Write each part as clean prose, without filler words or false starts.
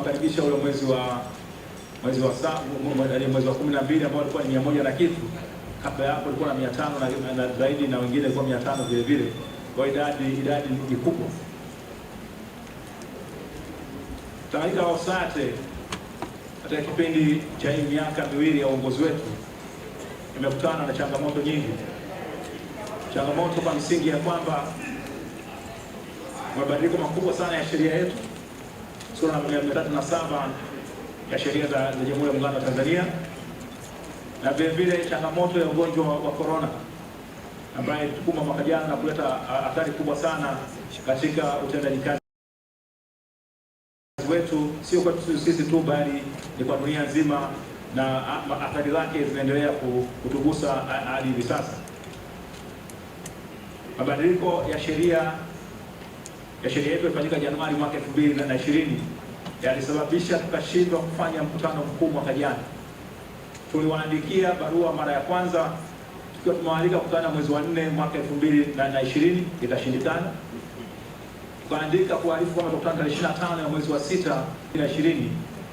tunakaribisha ule mwezi wa 12 ambao ulikuwa ni 100 na kitu. Kabla hapo ilikuwa na 500 na zaidi, na wengine ilikuwa 500 vile vile. Kwa idadi ni kubwa. Tanganyika Wausate katika kipindi cha hii miaka miwili ya uongozi wetu imekutana na changamoto nyingi. Changamoto kwa msingi ya kwamba mabadiliko makubwa sana ya sheria yetu, sura 307 ya sheria za Jamhuri ya Muungano wa Tanzania, na vile vile changamoto ya ugonjwa wa corona ambaye tulikuma mwaka jana na kuleta athari kubwa sana katika utendaji kazi wetu, sio kwa sisi tu bali ni kwa dunia nzima, na athari zake zinaendelea kutugusa hadi hivi sasa. Mabadiliko ya sheria yetu yalifanyika Januari mwaka 2020 yalisababisha tukashindwa kufanya mkutano mkuu mwaka jana. Tuliwaandikia barua mara ya kwanza tukiwa tumewaalika kukutana mwezi wa 4 mwaka 2020, ikashindikana. Tukaandika kuarifu kwamba tutakutana tarehe 25 ya mwezi wa 6 2020,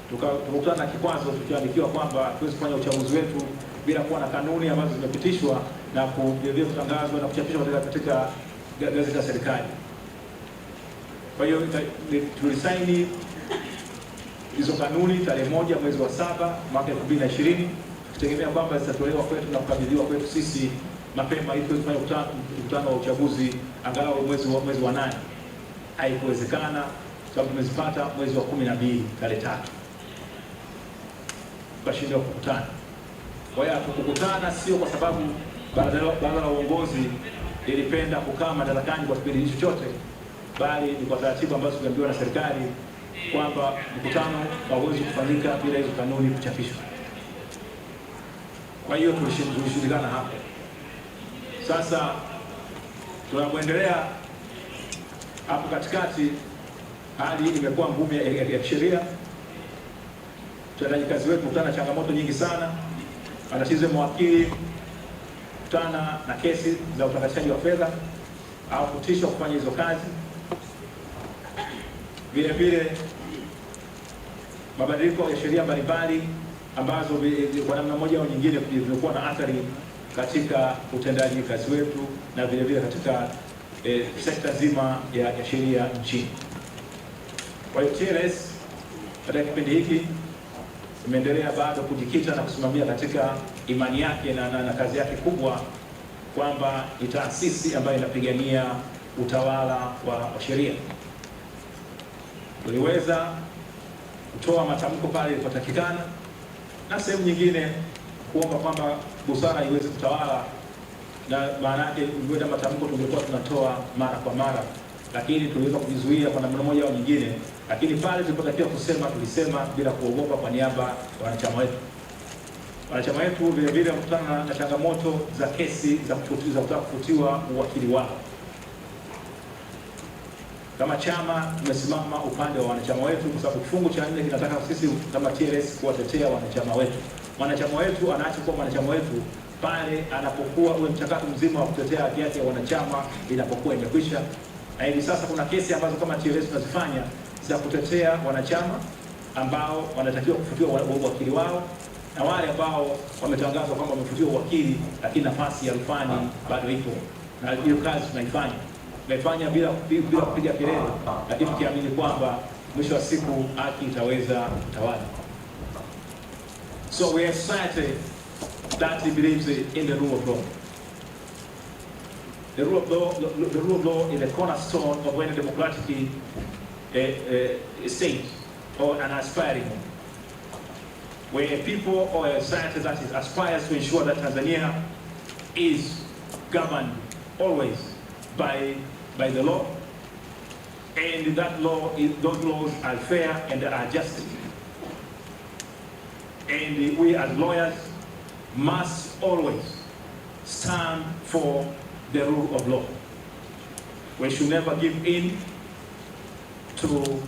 tukakutana na kikwazo, tukiandikiwa kwamba hatuwezi kufanya uchaguzi wetu bila kuwa na kanuni ambazo zimepitishwa na kutangazwa na kuchapishwa katika gazeti la serikali. Kwa hiyo tulisaini hizo kanuni tarehe 1 mwezi wa 7 mwaka 2020, tukitegemea kwamba zitatolewa kwetu na kukabidhiwa kwetu sisi mapema ili tuweze kufanya mkutano wa uchaguzi angalau mwezi wa 8. Haikuwezekana sababu tumezipata mwezi wa 12 tarehe 3. Tukashindwa kukutana. Kwa hiyo tukukutana sio kwa sababu baraza la uongozi lilipenda kukaa madarakani kwa kipindi hicho chote, bali ni kwa taratibu ambazo tuliambiwa na serikali kwamba mkutano hauwezi kufanyika bila hizo kanuni kuchapishwa. Kwa hiyo tulishindikana hapo. Sasa tunapoendelea hapo katikati, hali imekuwa ngumu ya kisheria. Utendaji kazi wetu kutana na changamoto nyingi sana. Matatizo ya mawakili, kutana na kesi za utakatishaji wa fedha au kutishwa kufanya hizo kazi. Vile vile mabadiliko ya sheria mbalimbali ambazo kwa namna moja au nyingine zimekuwa na athari katika utendaji kazi wetu na vile vile katika sekta nzima ya sheria nchini. Kwa hiyo TLS katika kipindi hiki imeendelea bado kujikita na kusimamia katika imani yake na kazi yake kubwa kwamba ni taasisi ambayo inapigania utawala wa sheria. Tuliweza kutoa matamko pale ilipotakikana na sehemu nyingine kuomba kwamba busara iweze kutawala, na maana yake ngoja matamko tungekuwa tunatoa mara kwa mara, lakini tuliweza kujizuia kwa namna moja au nyingine. Lakini pale tulipotakiwa kusema tulisema bila kuogopa kwa niaba ya wanachama wetu. Wanachama wetu vile vile kukutana na changamoto za kesi za kutaka kufutiwa uwakili wao. Kama chama tumesimama upande wa wanachama wetu kwa sababu kifungu cha 4 kinataka sisi kama TLS kuwatetea wanachama wetu. Wanachama wetu anaacha kuwa wanachama wetu pale anapokuwa ule mchakato mzima wa kutetea haki yake ya wanachama inapokuwa imekwisha. Na hivi sasa kuna kesi ambazo kama TLS tunazifanya za kutetea wanachama ambao wanatakiwa kufutiwa uwakili wao, na wale ambao wametangazwa kwamba wamefutiwa uwakili lakini nafasi ya rufani bado ipo, na hiyo kazi tunaifanya bila kupiga kelele, lakini tukiamini kwamba mwisho wa siku haki itaweza kutawala. So we are a society that believes in the rule of law. The rule of law is the cornerstone of any democratic state or an aspiring one. Where a people or a society that aspires to ensure that Tanzania is governed always by the law, and that those laws are fair and are just. And we as lawyers must always stand for the rule of law. We should never give in to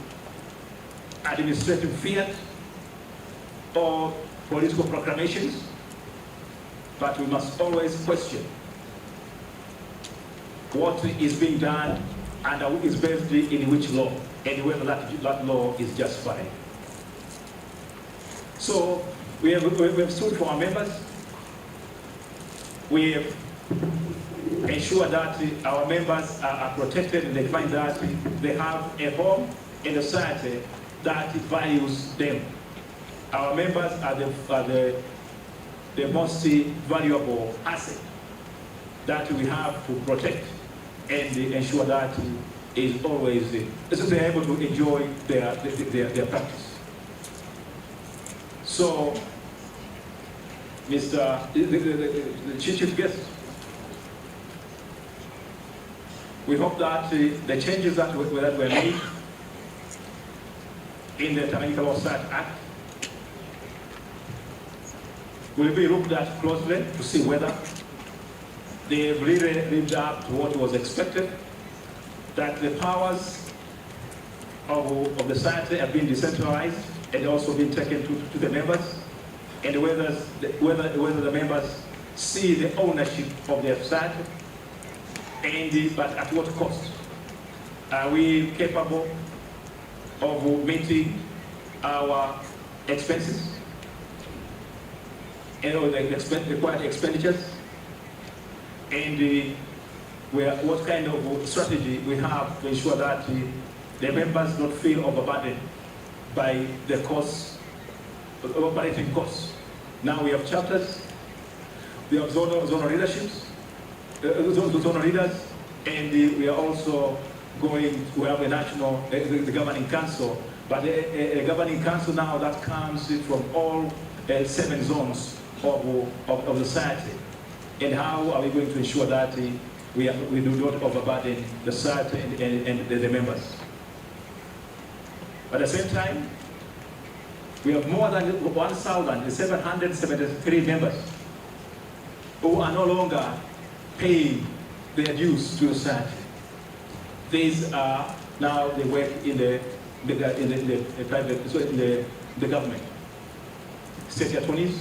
administrative fiat or political proclamations, but we must always question what is being done and is based in which law, and whether that law is justified. So we have stood for our members. We have ensured that our members are protected and they find that they have a home in a society that values them. Our members are the most valuable asset that we have to protect and ensure that is always so they're able to enjoy their practice. So, the chief guest, we hope that the changes that were made in the Tanganyika Law Society Act will be looked at closely to see whether they really lived up to what was expected, that the powers of the society have been decentralized and also been taken to the members, and whether the members see the ownership of their society, but at what cost? Are we capable of meeting our expenses and the required expenditures? And what kind of strategy we have to ensure that the members don't feel overburdened by the costs, operating costs. Now we have chapters, we have zonal leaderships, zonal leaders, and we are also going, we have a national, the governing council, but a governing council now that comes from all 7 zones of the society. And how are we going to ensure that we do not overburden the society and the members? At the same time, we have more than 1,773 members who are no longer paying their dues to the society. These are now they work in the private, so in the government, state attorneys,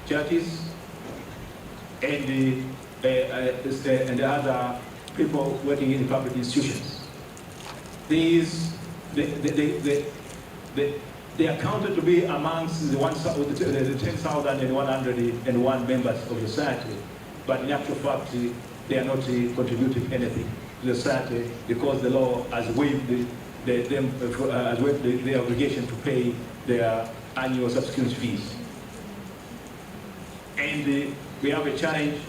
charities, and the other people working in public institutions. These they are counted to be amongst the 10,101 members of the society, but in actual fact, they are not contributing anything to the society because the law has waived the obligation to pay their annual subscription fees. And we have a challenge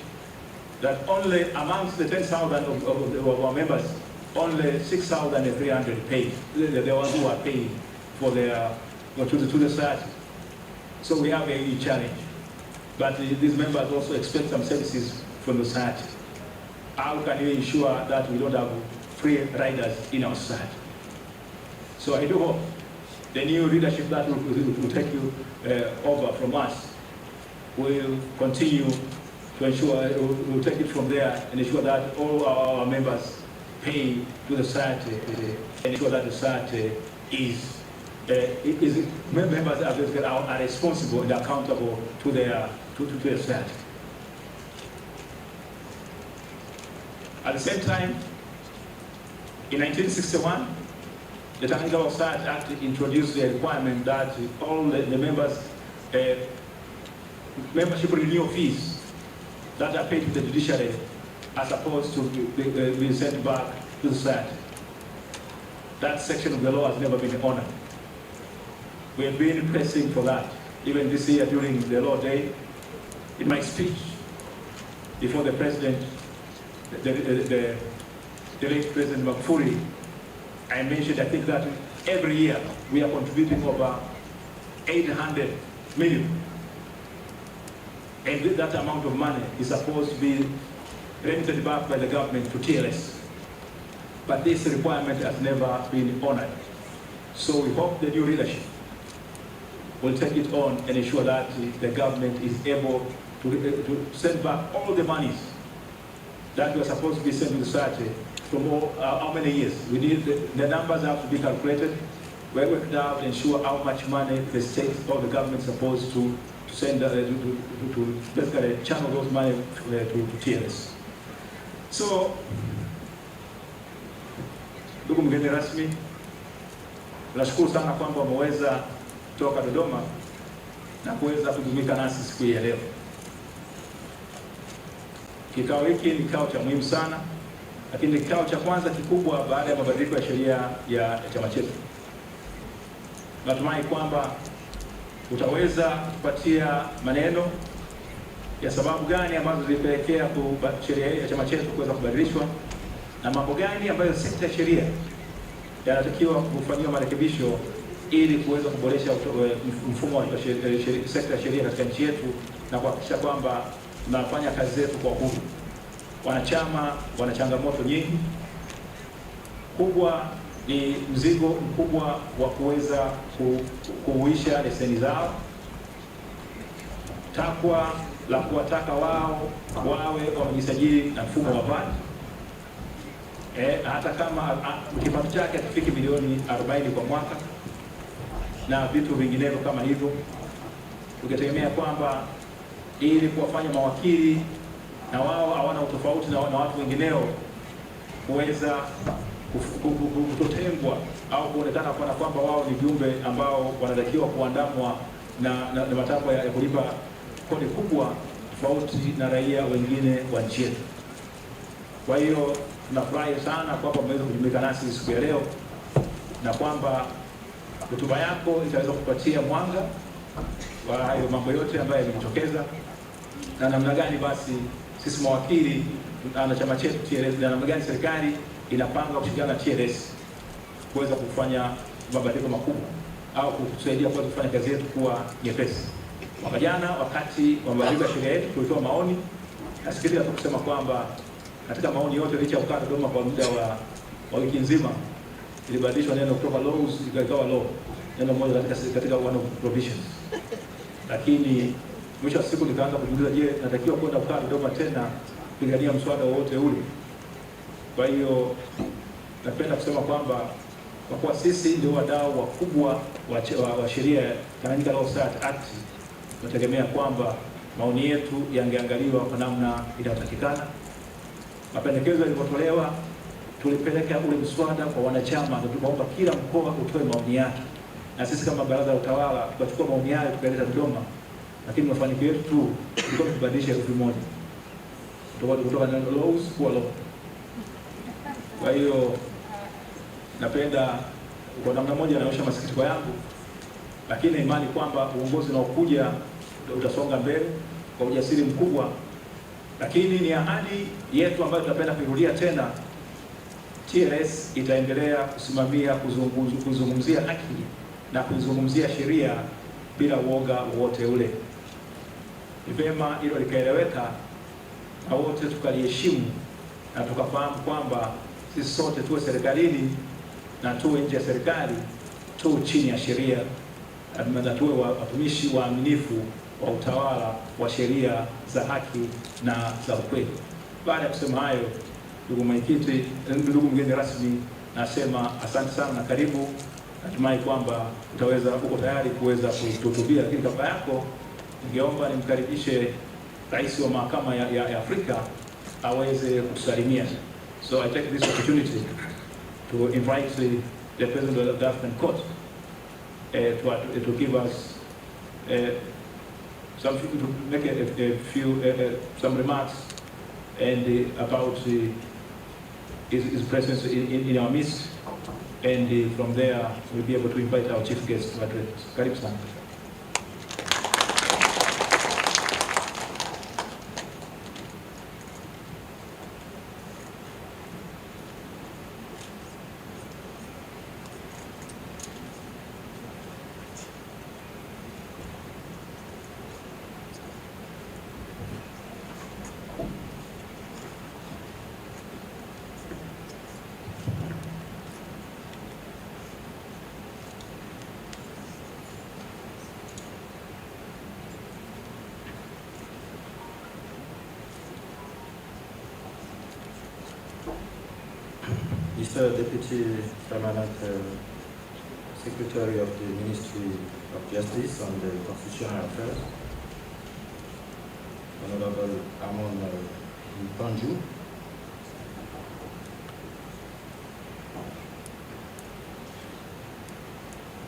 that only amongst the 10,000 of our members, only 6,300 pay. The ones who are paying for their to the society. So we have a challenge. But these members also expect some services from the society. How can we ensure that we don't have free riders in our society? So I do hope the new leadership that will take you over from us will continue to ensure, we'll take it from there and ensure that all our members pay to the society and ensure that the society members are responsible and accountable to their society. At the same time, in 1961, the Tanganyika Law Society Act introduced the requirement that all the members membership renewal fees that are paid to the judiciary are supposed to be sent back to the society. That section of the law has never been honored. We have been pressing for that. Even this year during the Law Day, in my speech before the President, the late President Mkuu, I mentioned, I think that every year we are contributing over 800 million. And that amount of money is supposed to be remitted back by the government to TLS. But this requirement has never been honored. So we hope the new leadership will take it on and ensure that the government is able to send back all the monies that were supposed to be sent to the society from how many years. We need the numbers have to be calculated. We worked out to ensure how much money the state or the government is supposed to send to basically channel those money to TLS. So, ndugu mgeni rasmi, nashukuru sana kwamba umeweza kutoka Dodoma na kuweza kujumuika nasi siku hii ya leo. Kikao hiki ni kikao cha muhimu sana, lakini ni kikao cha kwanza kikubwa baada ya mabadiliko ya sheria ya chama chetu. Natumai kwamba utaweza kupatia maneno ya sababu gani ambazo zilipelekea sheria ya chama chetu kuweza kubadilishwa na mambo gani ambayo sekta ya sheria yanatakiwa kufanyiwa marekebisho ili kuweza kuboresha mfumo wa sekta ya sheria katika nchi yetu na kuhakikisha kwamba tunafanya kazi zetu kwa uhuru. Wanachama wana changamoto nyingi. Kubwa ni mzigo mkubwa wa kuweza kuhuisha leseni zao, takwa la kuwataka wao wawe wamejisajili na mfumo wa VAT. Hata kama kipato chake hakifiki milioni 40 kwa mwaka na vitu vinginevyo kama hivyo, tukitegemea kwamba ili kuwafanya mawakili na wao hawana utofauti na watu wengineo kuweza kutotengwa au kuonekana kwa kwamba wao ni viumbe ambao wanatakiwa kuandamwa na matakwa ya kulipa kodi kubwa tofauti na raia wengine wa nchi yetu. Kwa hiyo tunafurahi sana kwamba mmeweza kujumuika nasi siku ya leo na kwamba hotuba yako itaweza kupatia mwanga wa hayo mambo yote ambayo yamejitokeza na namna gani basi sisi mawakili na chama chetu TLS na namna gani serikali inapanga kushirikiana na TLS kuweza kufanya mabadiliko makubwa au kutusaidia kuweza kufanya kazi yetu kuwa nyepesi. Mwaka jana wakati wa mabadiliko ya sheria yetu tulitoa maoni, na sikiliza tu kusema kwamba katika maoni yote licha ya kukaa Dodoma kwa muda wa wiki nzima, ilibadilishwa neno kutoka laws ikawa law, neno moja katika one of provisions. Lakini mwisho wa siku nikaanza kujiuliza, je, natakiwa kwenda kukaa Dodoma tena kupigania mswada wote ule? Kwa hiyo napenda kusema kwamba kwa kuwa sisi ndio wadau wakubwa wa sheria Tanganyika Law Start Act, tunategemea kwamba maoni yetu yangeangaliwa kwa namna inayotakikana. Mapendekezo yalipotolewa, tulipeleka ule mswada kwa wanachama na tukaomba kila mkoa utoe maoni yake, na sisi kama baraza la utawala tukachukua maoni yale tukaleta Dodoma, lakini mafanikio yetu tu tulikuwa kubadilisha herufi moja kutoka laws kuwa law. Kwa hiyo napenda kwa namna moja naonyesha masikitiko yangu, lakini imani kwamba uongozi unaokuja utasonga mbele kwa ujasiri mkubwa. Lakini ni ahadi yetu ambayo tunapenda kuirudia tena, TLS itaendelea kusimamia kuzungumzia haki na kuzungumzia sheria bila uoga wowote ule. Ni vyema hilo likaeleweka na wote tukaliheshimu na tukafahamu kwamba sisi sote tuwe serikalini na tuwe nje ya serikali, tuwe chini ya sheria na tuwe watumishi waaminifu wa utawala wa sheria za haki na za ukweli. Baada ya kusema hayo, ndugu mwenyekiti, ndugu mgeni rasmi, nasema asante sana na karibu. Natumai kwamba uko tayari kuweza kutuhutubia, lakini kabla yako ningeomba nimkaribishe Rais wa Mahakama ya Afrika aweze kutusalimia. So I take this opportunity to invite the President of the African Court to give us some remarks and about his presence in our midst, and from there we'll be able to invite our chief guest to address. Karibu sana. Mr. Deputy Permanent Secretary of the Ministry of Justice and Constitutional Affairs, Honorable Amon Panju,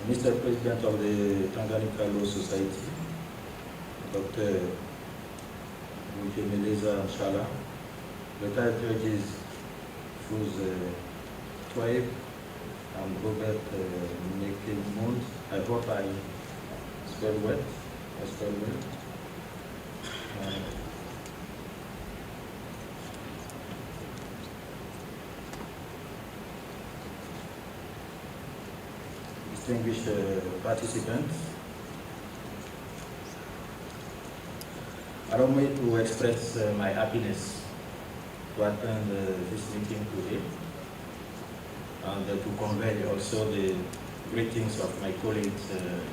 Mr. President of the Tanganyika Law Society, Dr. Vuta Nshala, retired judges Fuz Twaib and Robert Nikuvute. I hope I spelled well. Distinguished participants, allow me to express my happiness to attend this meeting today and to convey also the greetings of my colleagues,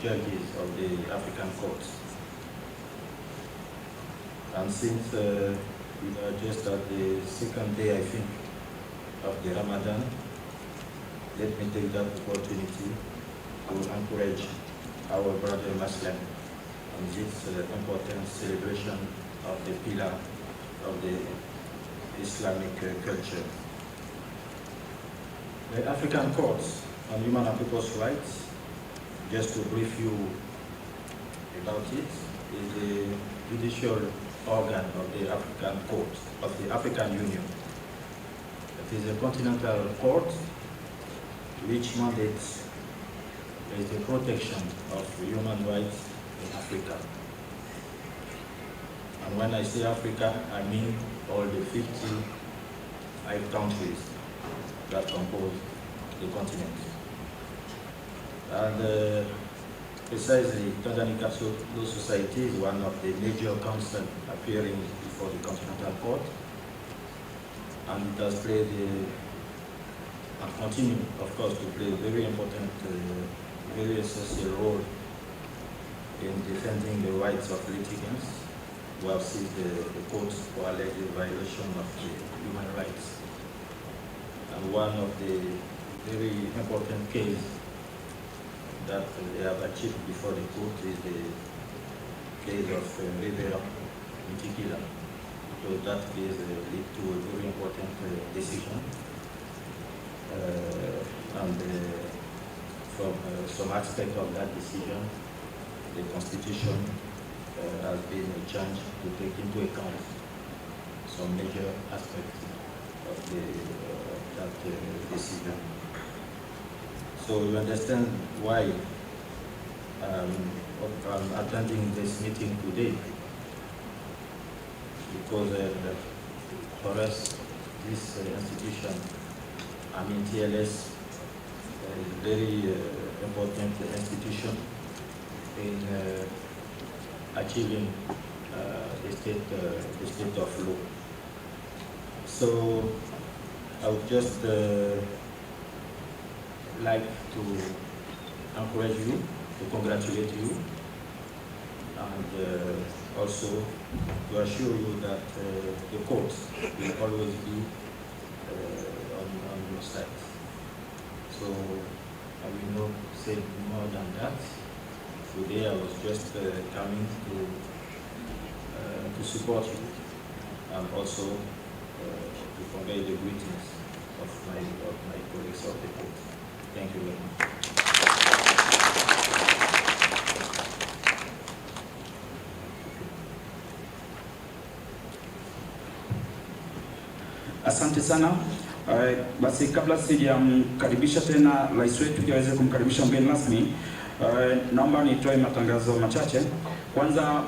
judges of the African courts. And since we are just at the second day, I think, of the Ramadan, let me take that opportunity to encourage our brother Muslim on this important celebration of the pillar of the Islamic culture. The African Courts on Human and People's Rights, just to brief you about it, is the judicial organ of the African Court, of the African Union. It is a continental court which mandates is the protection of human rights in Africa. And when I say Africa, I mean all the 55 countries that compose the continent. And precisely, Tanganyika Law Society is one of the major councils appearing before the Continental Court, and it has played and continue, of course, to play a very important, very essential role in defending the rights of litigants who have seized the courts for alleged violation of the human rights. And one of the very important cases that they have achieved before the court is the case of WEWE. So that case led to a very important decision. And from some aspect of that decision, the Constitution has been changed to take into account some major aspects of that decision. So you understand why I'm attending this meeting today, because for us, this institution, I mean TLS, is a very important institution in achieving the state of law. So I would just like to encourage you, to congratulate you, and also to assure you that the court will always be on your side. So I will not say more than that. Today I was just coming to support you and also to convey the greetings of my colleagues of the court. Thank you very much. Asante sana. Basi kabla sijamkaribisha tena rais wetu ili aweze kumkaribisha mgeni rasmi, naomba nitoe matangazo machache. Kwanza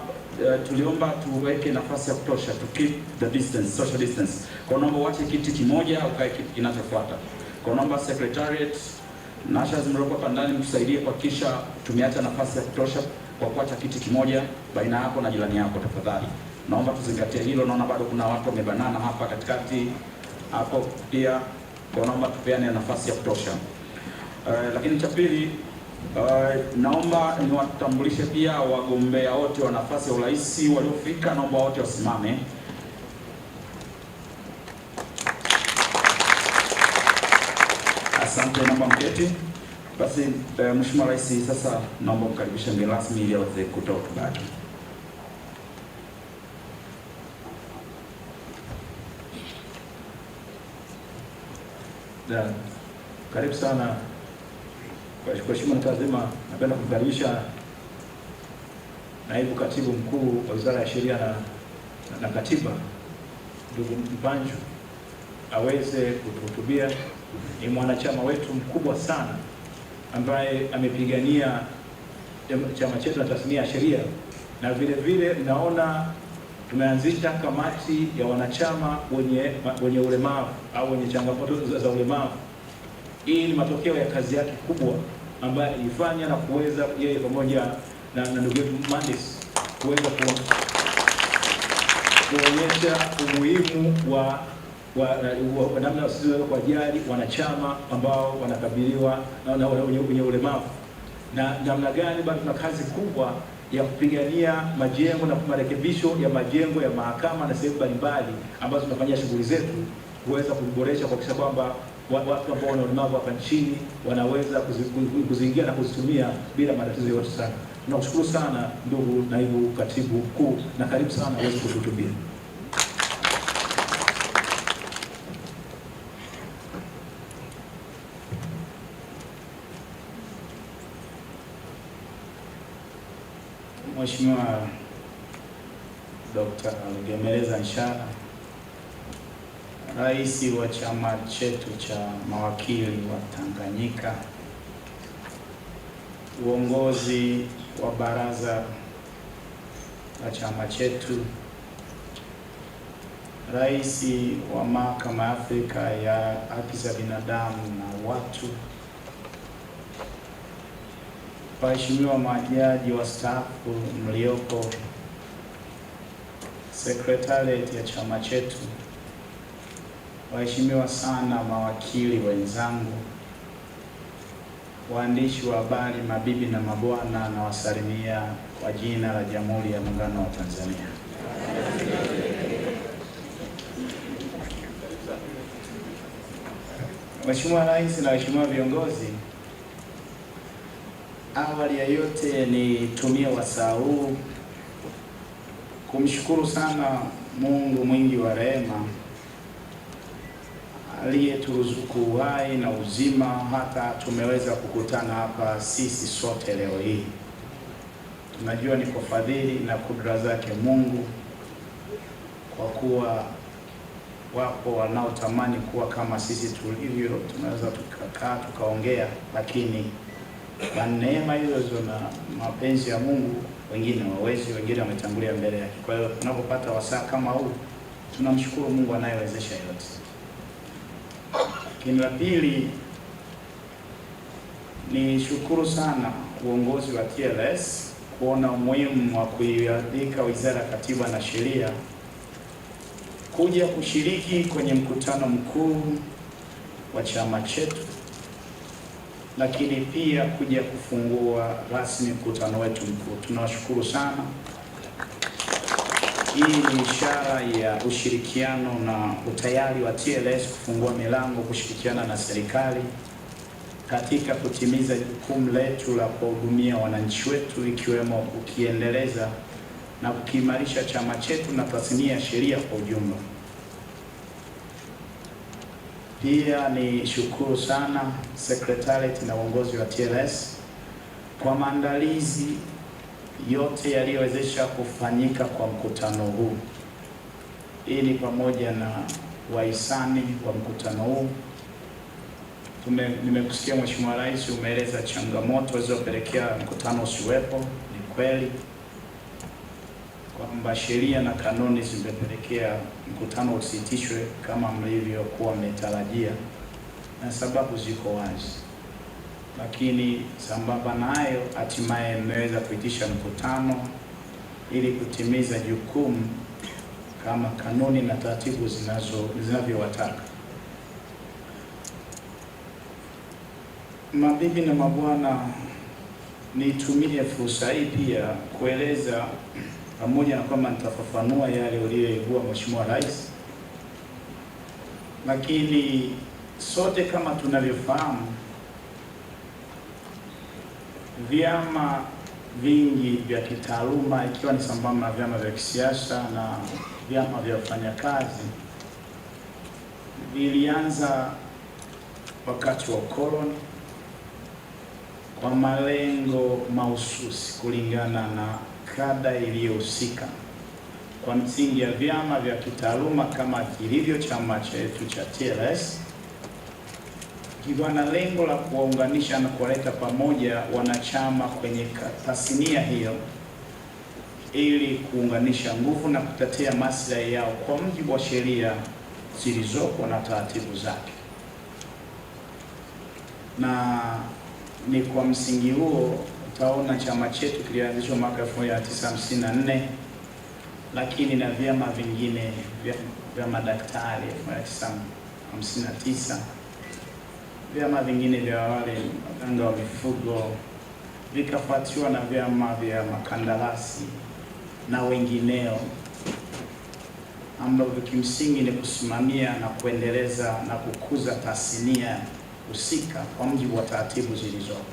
tuliomba tuweke nafasi ya kutosha, to keep the distance, social distance. Kwa naomba uache kiti kimoja ukae kiti kinachofuata. Kwa naomba secretariat na asha zimroko hapa ndani mtusaidie kuhakikisha tumeacha nafasi ya kutosha kwa kuacha kiti kimoja baina yako na jirani yako, tafadhali. Naomba tuzingatie hilo. Naona bado kuna watu wamebanana hapa katikati hapo pia, kwa naomba tupeane nafasi ya kutosha. Lakini cha pili, naomba niwatambulishe pia wagombea wote wa nafasi ya urais waliofika. Naomba wote wasimame. Asante, naomba mketi. Basi Mheshimiwa Rais, sasa naomba mkaribishe mgeni rasmi ili aweze kutoa hotuba yake. Karibu sana Kwa heshima na taadhima, napenda kumkaribisha Naibu Katibu Mkuu wa Wizara ya Sheria na Katiba, ndugu Mpanju, aweze kutuhutubia. Ni mwanachama wetu mkubwa sana ambaye amepigania chama chetu na tasnia ya sheria, na vile vile naona tumeanzisha kamati ya wanachama wenye ulemavu au wenye changamoto za ulemavu. Hii ni matokeo ya kazi yake kubwa ambaye alifanya na kuweza yeye pamoja na ndugu yetu Mandis kuweza kuonyesha umuhimu wa namna sisi kuwajali wanachama ambao wanakabiliwa na wenye ulemavu, na namna gani bado tuna kazi kubwa ya kupigania majengo na marekebisho ya majengo ya mahakama na sehemu mbalimbali ambazo tunafanyia shughuli zetu, kuweza kuboresha kuhakikisha kwamba watu ambao wana ulemavu hapa nchini wanaweza kuzingia na kuzitumia bila matatizo yote sana. Tunakushukuru sana ndugu Naibu Katibu Mkuu, na karibu sana uweze kutuhutubia. Mheshimiwa Dr. Lugemeleza Nshara, Rais wa chama chetu cha mawakili wa Tanganyika, uongozi wa baraza la chama chetu, Rais wa Mahakama ya Afrika ya Haki za Binadamu na Watu, waheshimiwa majaji wastaafu mliopo, Secretariat ya chama chetu, waheshimiwa sana mawakili wenzangu, waandishi wa habari, mabibi na mabwana, na wasalimia kwa jina la Jamhuri ya Muungano wa Tanzania. Mheshimiwa Rais na waheshimiwa viongozi, awali ya yote nitumie wasaa huu kumshukuru sana Mungu mwingi wa rehema aliyeturuzuku uhai na uzima hata tumeweza kukutana hapa sisi sote leo hii. Tunajua ni kwa fadhili na kudra zake Mungu, kwa kuwa wapo wanaotamani kuwa kama sisi tulivyo, tunaweza tukakaa tukaongea, lakini kwa neema hizo na mapenzi ya Mungu wengine wawezi, wengine wametangulia mbele yake. Kwa hiyo tunapopata wasaa kama huu tunamshukuru Mungu anayewezesha yote. Lakini la pili, ni shukuru sana uongozi wa TLS kuona umuhimu wa kuialika Wizara ya Katiba na Sheria kuja kushiriki kwenye mkutano mkuu wa chama chetu, lakini pia kuja kufungua rasmi mkutano wetu mkuu. Tunawashukuru sana. Hii ni ishara ya ushirikiano na utayari wa TLS kufungua milango kushirikiana na serikali katika kutimiza jukumu letu la kuhudumia wananchi wetu, ikiwemo kukiendeleza na kukiimarisha chama chetu na tasnia ya sheria kwa ujumla. Pia ni shukuru sana Secretariat na uongozi wa TLS kwa maandalizi yote yaliyowezesha kufanyika kwa mkutano huu. Hii ni pamoja na wahisani wa mkutano huu. Nimekusikia Mheshimiwa Rais umeeleza changamoto zilizopelekea mkutano usiwepo. Ni kweli kwamba sheria na kanuni zimepelekea mkutano usitishwe kama mlivyokuwa mmetarajia, na sababu ziko wazi. Lakini sambamba nayo, hatimaye mmeweza kuitisha mkutano ili kutimiza jukumu kama kanuni na taratibu zinavyowataka. Mabibi na mabwana, nitumie fursa hii pia kueleza, pamoja na kwamba nitafafanua yale uliyoibua Mheshimiwa Rais, lakini sote kama tunavyofahamu, vyama vingi vya kitaaluma, ikiwa ni sambamba na vyama vya kisiasa na vyama vya wafanyakazi, vilianza wakati wa ukoloni kwa malengo mahususi kulingana na kada iliyohusika kwa msingi ya vyama vya kitaaluma kama kilivyo chama chetu cha TLS, kikiwa na lengo la kuwaunganisha na kuwaleta pamoja wanachama kwenye tasnia hiyo ili kuunganisha nguvu na kutetea maslahi yao kwa mujibu wa sheria zilizopo na taratibu zake. Na ni kwa msingi huo utaona chama chetu kilianzishwa mwaka 1954, lakini na vyama vingine vya madaktari 1959, vyama vingine vya wale waganga wa mifugo, vikafuatiwa na vyama vya makandarasi na wengineo, ambavyo kimsingi ni kusimamia na kuendeleza na kukuza tasnia husika kwa mujibu wa taratibu zilizopo.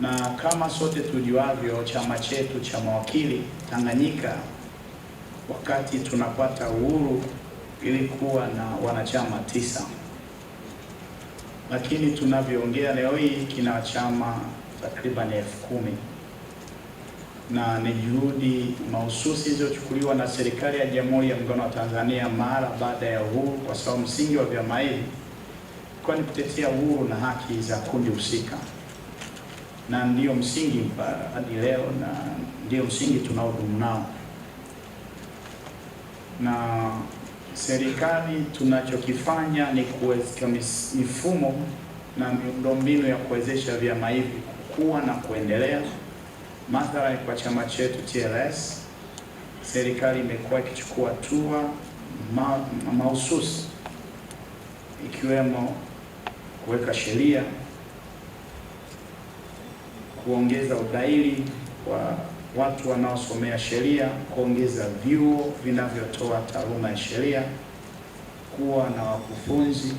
Na kama sote tujuavyo, chama chetu cha mawakili Tanganyika, wakati tunapata uhuru, ilikuwa na wanachama 9, lakini tunavyoongea leo hii kina chama takriban 10,000, na ni juhudi mahususi zilizochukuliwa na serikali ya Jamhuri ya Muungano wa Tanzania mara baada ya uhuru, kwa sababu msingi wa vyama hivi kwa ni kutetea uhuru na haki za kundi husika, na ndio msingi hadi leo, na ndio msingi tunaodumu nao. Na serikali tunachokifanya ni kuweka mifumo na miundombinu ya kuwezesha vyama hivi kukua na kuendelea. Mathalan, kwa chama chetu TLS, serikali imekuwa ikichukua hatua mahususi ikiwemo kuweka sheria, kuongeza udahili kwa watu wanaosomea sheria, kuongeza vyuo vinavyotoa taaluma ya sheria, kuwa na wakufunzi.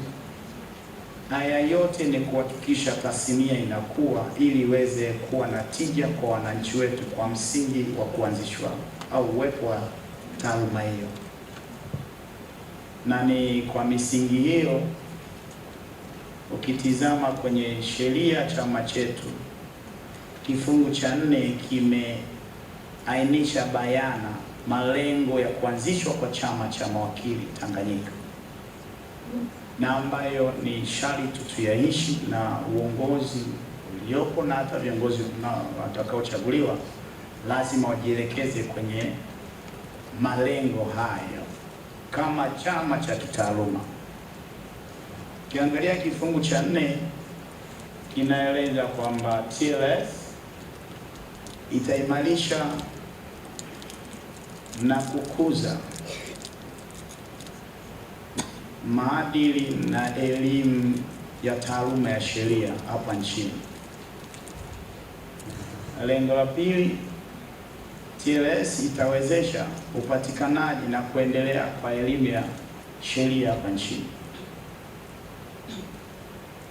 Haya yote ni kuhakikisha tasnia inakuwa ili iweze kuwa na tija kwa wananchi wetu kwa msingi wa kuanzishwa au uwepo wa taaluma hiyo. Na ni kwa misingi hiyo, ukitizama kwenye sheria chama chetu kifungu cha 4 kimeainisha bayana malengo ya kuanzishwa kwa chama cha mawakili Tanganyika, na ambayo ni sharti tuyaishi, na uongozi uliopo na hata viongozi watakaochaguliwa lazima wajielekeze kwenye malengo hayo kama chama cha kitaaluma. Kiangalia kifungu cha 4 kinaeleza kwamba TLS itaimarisha na kukuza maadili na elimu ya taaluma ya sheria hapa nchini. Lengo la pili, TLS itawezesha upatikanaji na kuendelea kwa elimu ya sheria hapa nchini.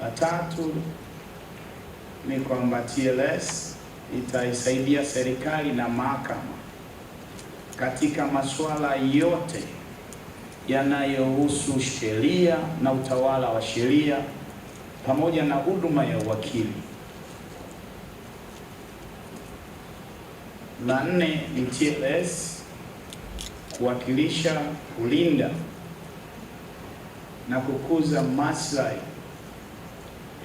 La tatu ni kwamba TLS itaisaidia serikali na mahakama katika masuala yote yanayohusu sheria na utawala wa sheria pamoja na huduma ya uwakili. La 4 ni TLS kuwakilisha, kulinda na kukuza maslahi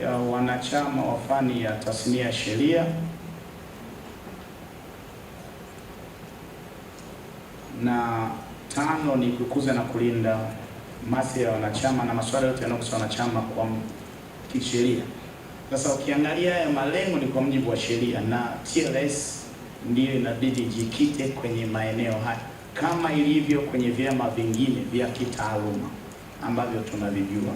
ya wanachama wa fani ya tasnia ya sheria, na 5 ni kukuza na kulinda maslahi ya wanachama na masuala yote yanayohusu wanachama kwa kisheria. Sasa ukiangalia haya malengo ni kwa mujibu wa sheria, na TLS ndiyo inabidi jikite kwenye maeneo haya kama ilivyo kwenye vyama vingine vya kitaaluma ambavyo tunavijua.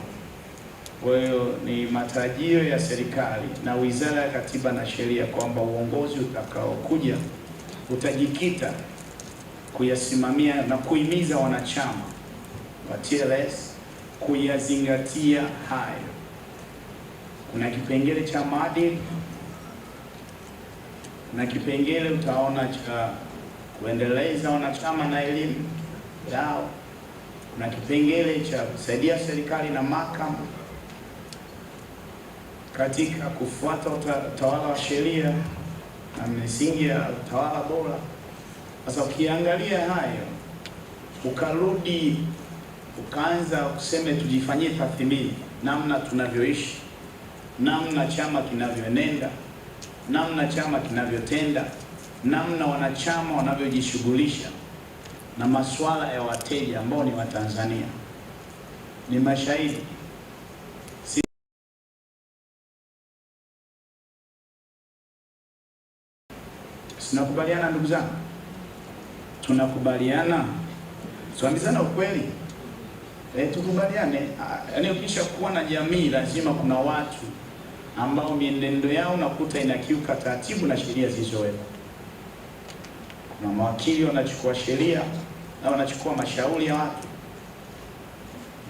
Kwa hiyo ni matarajio ya serikali na Wizara ya Katiba na Sheria kwamba uongozi utakaokuja utajikita kuyasimamia na kuhimiza wanachama wa TLS kuyazingatia hayo. Kuna kipengele cha maadili, na kipengele utaona cha kuendeleza wanachama na elimu yao, kuna kipengele cha kusaidia serikali na mahakama, katika kufuata utawala wa sheria na misingi ya utawala bora. Sasa ukiangalia hayo, ukarudi ukaanza kusema tujifanyie tathmini namna tunavyoishi, namna chama kinavyoenenda, namna chama kinavyotenda, namna wanachama wanavyojishughulisha na masuala ya wateja ambao ni Watanzania. Ni mashahidi. Tunakubaliana ndugu zangu? Tunakubaliana? Tuambizana ukweli. Tukubaliane. Yaani ukisha kuwa na jamii lazima kuna watu ambao mienendo yao nakuta inakiuka taratibu na sheria zilizowekwa. Kuna mawakili wanachukua sheria na wanachukua mashauri ya watu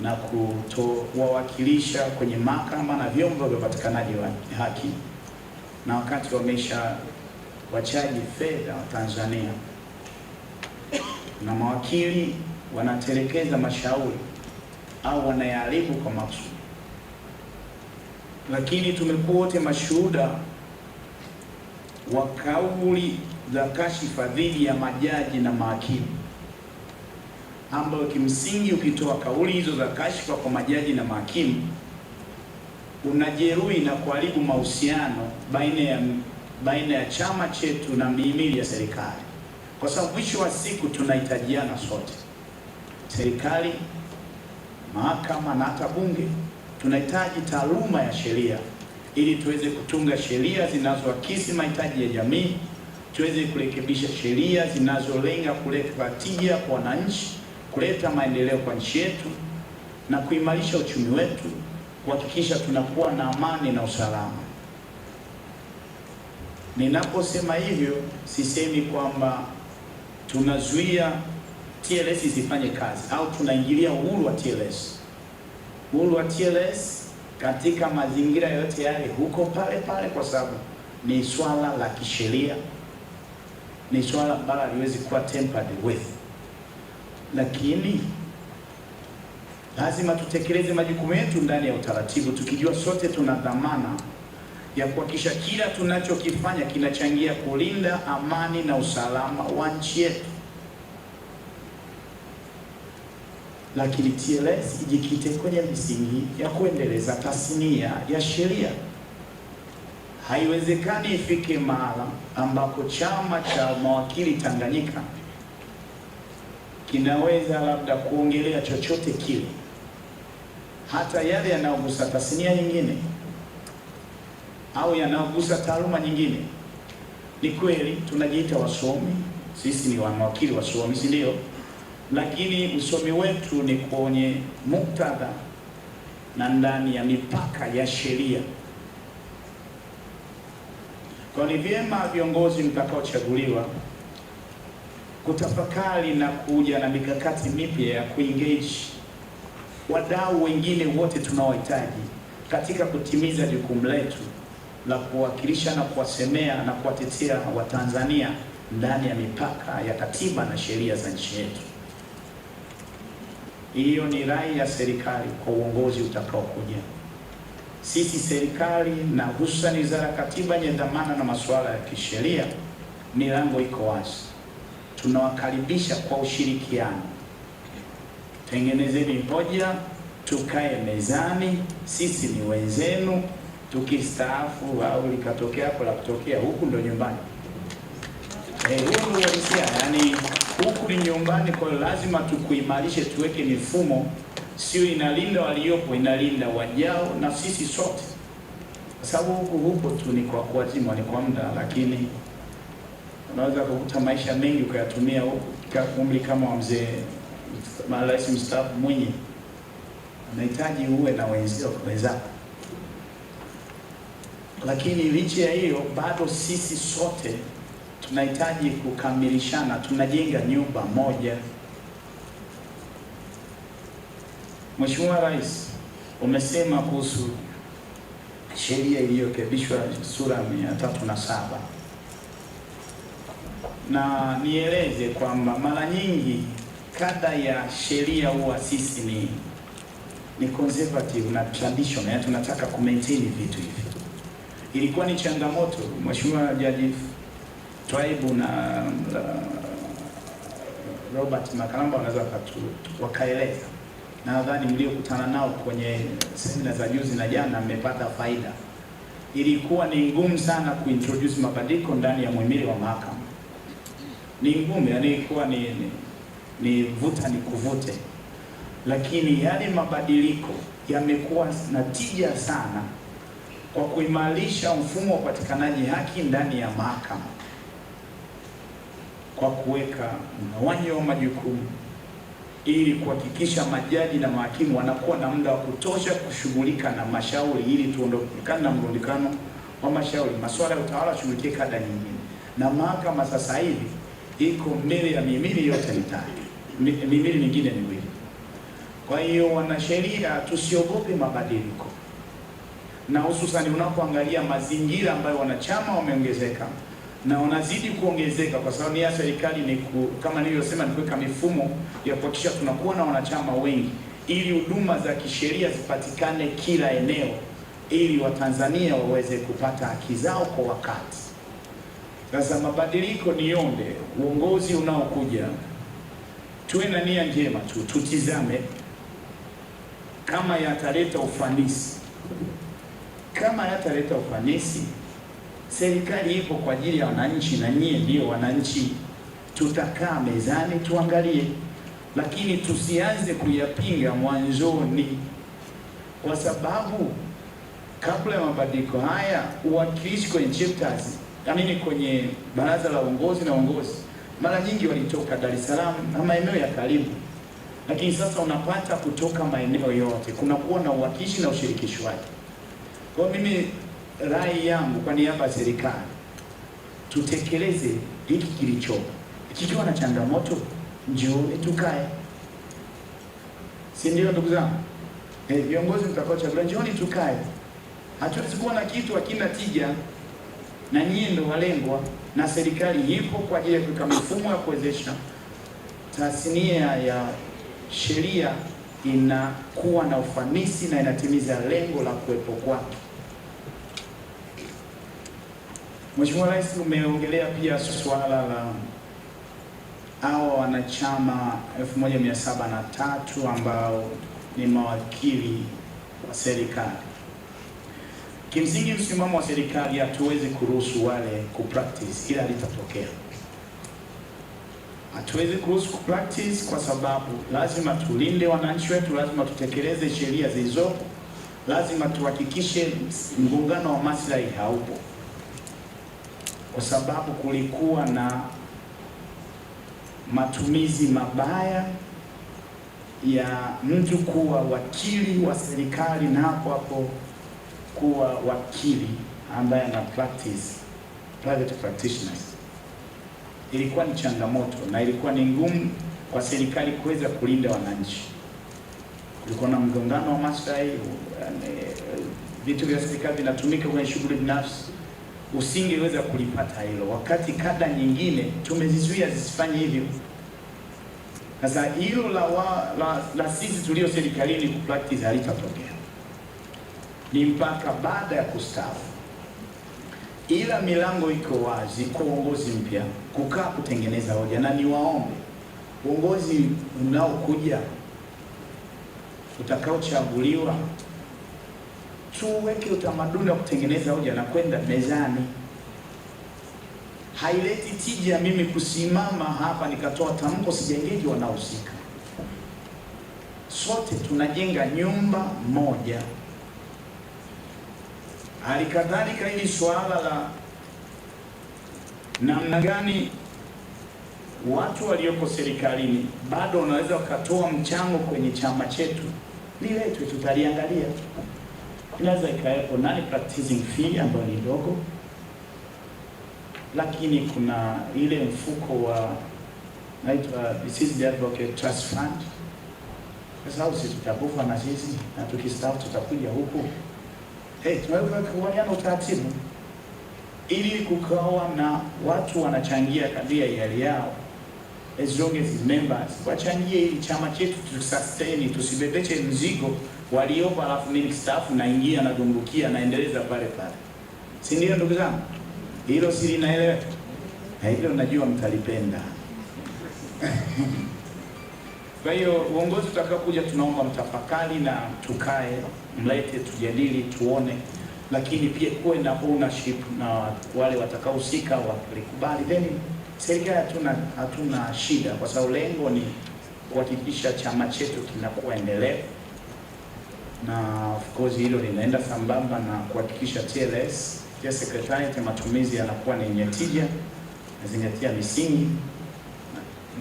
na kutowawakilisha kwenye mahakama na vyombo vya upatikanaji wa haki, na wakati wamesha wachaji fedha wa Tanzania, na mawakili wanatelekeza mashauri au wanayaharibu kwa makusudi. Lakini tumekuwa wote mashuhuda wa kauli za kashifa dhidi ya majaji na mawakili, ambayo kimsingi ukitoa kauli hizo za kashifa kwa majaji na mawakili unajeruhi na kuharibu mahusiano baina ya chama chetu na mihimili ya serikali, kwa sababu mwisho wa siku tunahitajiana sote, serikali, mahakama na hata bunge. Tunahitaji taaluma ya sheria ili tuweze kutunga sheria zinazoakisi mahitaji ya jamii, tuweze kurekebisha sheria zinazolenga kuleta tija kwa wananchi, kuleta maendeleo kwa nchi yetu na kuimarisha uchumi wetu, kuhakikisha tunakuwa na amani na usalama. Ninaposema hivyo, sisemi kwamba tunazuia TLS isifanye kazi au tunaingilia uhuru wa TLS. Uhuru wa TLS katika mazingira yote yale huko pale pale, kwa sababu ni swala la kisheria, ni swala ambalo haliwezi kuwa tempered with. Lakini lazima tutekeleze majukumu yetu ndani ya utaratibu, tukijua sote tuna dhamana ya kuhakikisha kila tunachokifanya kinachangia kulinda amani na usalama wa nchi yetu. Lakini TLS ijikite kwenye misingi ya kuendeleza tasnia ya sheria. Haiwezekani ifike mahala ambako chama cha mawakili Tanganyika kinaweza labda kuongelea chochote kile, hata yale yanayogusa tasnia nyingine au yanayogusa taaluma nyingine. Ni kweli tunajiita wasomi, sisi ni mawakili wasomi, si ndio? Lakini usomi wetu ni kwenye muktadha na ndani ya mipaka ya sheria. Kwa ni vyema viongozi mtakaochaguliwa kutafakari na kuja na mikakati mipya ya kuengage wadau wengine wote tunaohitaji katika kutimiza jukumu letu la kuwakilisha na kuwasemea na kuwatetea Watanzania ndani ya mipaka ya katiba na sheria za nchi yetu. Hiyo ni rai ya serikali kwa uongozi utakaokuja. Sisi serikali na hususan Wizara ya Katiba yenye dhamana na masuala ya kisheria, milango iko wazi. Tunawakaribisha kwa ushirikiano. Tengenezeni hoja, tukae mezani, sisi ni wenzenu. Tukistaafu au likatokea hapo la kutokea, huku ndo nyumbani. Huku ndio hisia, yani huku ni nyumbani. Kwa hiyo lazima tukuimarishe, tuweke mifumo sio inalinda waliopo, inalinda wajao na sisi sote, kwa sababu huko tu ni kwa kuwazima, ni kwa muda, lakini unaweza kukuta maisha mengi ukayatumia huko. Kwa umri kama wa mzee Rais mstaafu Mwinyi, unahitaji uwe na wenzako. Lakini licha ya hiyo, bado sisi sote tunahitaji kukamilishana, tunajenga nyumba moja. Mheshimiwa Rais, umesema kuhusu sheria iliyorekebishwa sura 307, na nieleze kwamba mara nyingi kada ya sheria huwa sisi ni conservative na traditional, yani tunataka ku-maintain vitu hivi. Ilikuwa ni changamoto, Mheshimiwa Jaji Twaibu na Robert Makalamba wanaweza wakaeleza. Nadhani mliokutana nao kwenye semina za juzi na jana mmepata faida. Ilikuwa ni ngumu sana kuintroduce mabadiliko ndani ya muhimili wa mahakama. Ni ngumu, yani ilikuwa ni vuta nikuvute. Lakini yale mabadiliko yamekuwa na tija sana kwa kuimarisha mfumo wa upatikanaji haki ndani ya mahakama, kwa kuweka mgawanyo wa majukumu ili kuhakikisha majaji na mahakimu wanakuwa na muda wa kutosha kushughulika na mashauri, ili tuondokane na mrundikano wa mashauri. Masuala ya utawala shughulikie kada nyingine, na mahakama sasa hivi iko mbele ya mihimili yote mitatu, mihimili mingine miwili. Kwa hiyo wanasheria, tusiogope mabadiliko, na hususani unapoangalia mazingira ambayo wanachama wameongezeka na wanazidi kuongezeka, kwa sababu nia ya serikali ni kama nilivyosema, ni kuweka mifumo ya kuhakikisha tunakuwa na wanachama wengi, ili huduma za kisheria zipatikane kila eneo, ili Watanzania waweze kupata haki zao kwa wakati. Sasa mabadiliko, niombe uongozi unaokuja tuwe na nia njema tu, tutizame kama yataleta ufanisi. Kama yataleta ufanisi, serikali ipo kwa ajili ya wananchi na nyie ndio wananchi. Tutakaa mezani tuangalie, lakini tusianze kuyapinga mwanzoni, kwa sababu kabla ya mabadiliko haya uwakilishi kwenye chapters, kwenye baraza la uongozi na uongozi mara nyingi walitoka Dar es Salaam na maeneo ya karibu, lakini sasa unapata kutoka maeneo yote, kunakuwa na uwakilishi na ushirikishwaji. Kwa mimi rai yangu kwa niaba ya serikali, tutekeleze hiki kilichopo. Kikiwa na changamoto, njooni tukae, si ndio ndugu zangu? Viongozi mtakaochagua, njooni tukae. Hatuwezi kuwa na kitu hakina tija, na nyinyi ndio walengwa, na serikali ipo kwa ajili ya kuweka mifumo ya kuwezesha tasnia ya sheria inakuwa na ufanisi na inatimiza lengo la kuwepo kwake. Mheshimiwa Rais, umeongelea pia swala la hao wanachama 1703 ambao ni mawakili wa serikali. Kimsingi msimamo wa serikali, hatuwezi kuruhusu wale kupractice, ila litatokea. Hatuwezi kuruhusu kupractice kwa sababu lazima tulinde wananchi wetu, lazima tutekeleze sheria zilizopo, lazima tuhakikishe mgongano wa maslahi haupo, kwa sababu kulikuwa na matumizi mabaya ya mtu kuwa wakili wa serikali na hapo kuwa wakili ambaye ana practice, private practitioners. Ilikuwa ni changamoto na ilikuwa ni ngumu kwa serikali kuweza kulinda wananchi. Kulikuwa na mgongano wa maslahi, vitu vya serikali vinatumika kwenye shughuli binafsi, usingeweza kulipata hilo, wakati kada nyingine tumezizuia zisifanye hivyo. Sasa hilo la sisi tulio serikalini kupractice halitatokea, ni mpaka baada ya kustaafu, ila milango iko wazi kwa uongozi mpya kukaa kutengeneza hoja. Na niwaombe uongozi unaokuja utakaochaguliwa, tuweke utamaduni wa kutengeneza hoja na kwenda mezani. Haileti tija mimi kusimama hapa nikatoa tamko sijaengage wanaohusika. Sote tunajenga nyumba moja. Halikadhalika hili swala la namna gani watu walioko serikalini bado wanaweza wakatoa mchango kwenye chama chetu, liletwe, tutaliangalia. Inaweza ikawepo nani practicing fee ambayo ni ndogo, lakini kuna ile mfuko wa naitwa the Advocate Trust Fund. Sasa sisi tutakufa na sisi, na tukistaafu tutakuja huku. Tunaweza kuwaliana utaratibu ili kukawa na watu wanachangia kadri ya hiari yao, as long as members wachangie ili chama chetu tusustain, tusibebeche mzigo waliopo, alafu mimi staff naingia na dumbukia naendeleza pale pale. Si ndio ndugu zangu? Hilo si linaelewa? Hilo najua mtalipenda. Kwa hiyo uongozi utakapokuja, tunaomba mtafakari na tukae, mlete, tujadili, tuone, lakini pia kuwe na ownership na wale watakaohusika walikubali, then serikali hatuna shida, kwa sababu lengo ni kuhakikisha chama chetu kinakuwa endelevu, na of course hilo linaenda sambamba na kuhakikisha TLS ya secretariat matumizi yanakuwa ni yenye tija, nazingatia misingi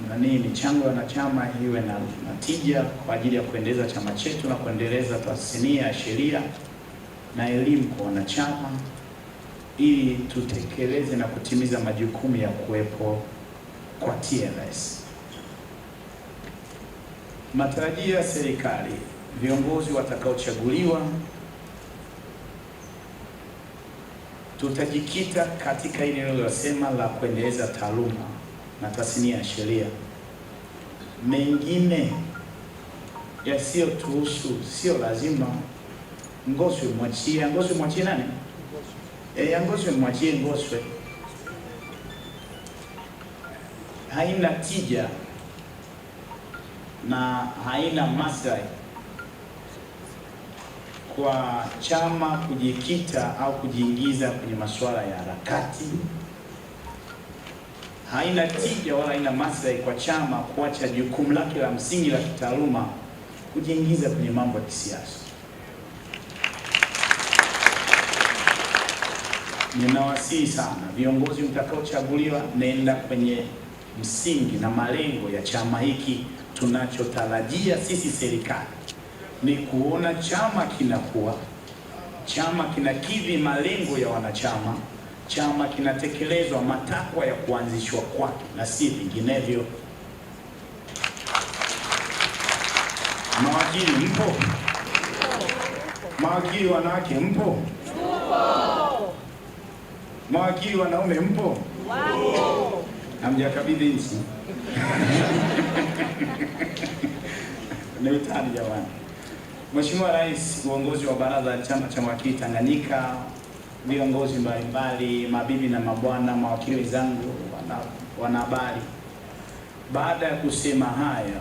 na michango ya wanachama iwe na tija kwa ajili ya kuendeleza chama chetu na kuendeleza tasnia ya sheria na elimu kwa wanachama, ili tutekeleze na kutimiza majukumu ya kuwepo kwa TLS. Matarajio ya serikali, viongozi watakaochaguliwa, tutajikita katika ile nililosema la kuendeleza taaluma na tasnia ya sheria. Mengine yasiyotuhusu sio lazima. Ngoswe mwachie nani? Ngoswe mwachie Ngoswe. Haina tija na haina maslahi kwa chama kujikita au kujiingiza kwenye masuala ya harakati. Haina tija wala haina maslahi kwa chama kuacha jukumu lake la msingi la kitaaluma kujiingiza kwenye mambo ya kisiasa. Ninawasihi sana viongozi mtakaochaguliwa, nenda kwenye msingi na malengo ya chama hiki. Tunachotarajia sisi serikali ni kuona chama kinakuwa, chama kinakidhi malengo ya wanachama, chama kinatekelezwa matakwa ya kuanzishwa kwake na si vinginevyo. Mawakili mpo? Mawakili wanawake mpo? Mawakili wanaume mpo? Hamjakabidhi nchi? Ni utani jamani. Mheshimiwa Rais, uongozi wa baraza la chama cha mawakili Tanganyika, viongozi mbalimbali, mabibi na mabwana, mawakili wenzangu, wanahabari, baada ya kusema haya,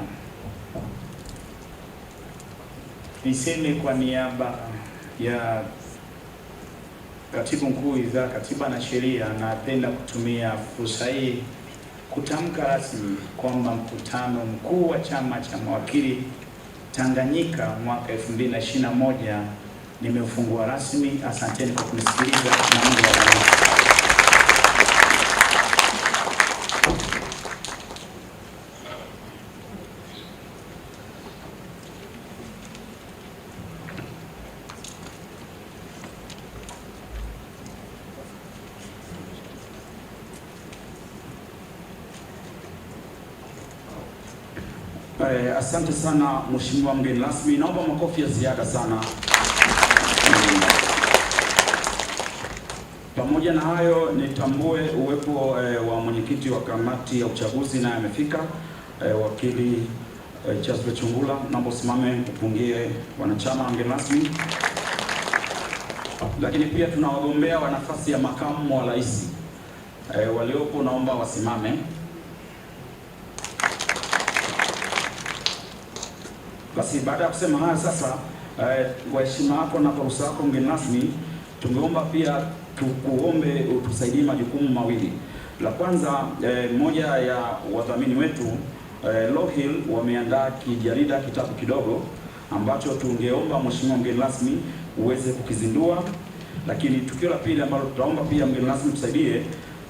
niseme kwa niaba ya Katibu Mkuu Idara Katiba na Sheria, napenda kutumia fursa hii kutamka rasmi kwamba mkutano mkuu wa chama cha mawakili Tanganyika mwaka 2021 nimeufungua rasmi. Asanteni kwa kunisikiliza na Mungu awabariki. Asante sana Mheshimiwa mgeni rasmi, naomba makofi ya ziada sana. Pamoja na hayo, nitambue uwepo wa mwenyekiti wa kamati ya uchaguzi, naye amefika, wakili Charles Chungula. Naomba usimame upungie wanachama mgeni rasmi. Lakini pia tuna wagombea wa nafasi ya makamu wa rais waliopo, naomba wasimame. Basi baada ya kusema haya sasa, kwa heshima yako na kwa ruhusa yako mgeni rasmi, tungeomba pia tukuombe utusaidie majukumu mawili. La kwanza, moja ya wadhamini wetu Lohil wameandaa kijarida, kitabu kidogo ambacho tungeomba Mheshimiwa mgeni rasmi uweze kukizindua. Lakini tukio la pili ambalo tutaomba pia mgeni rasmi tusaidie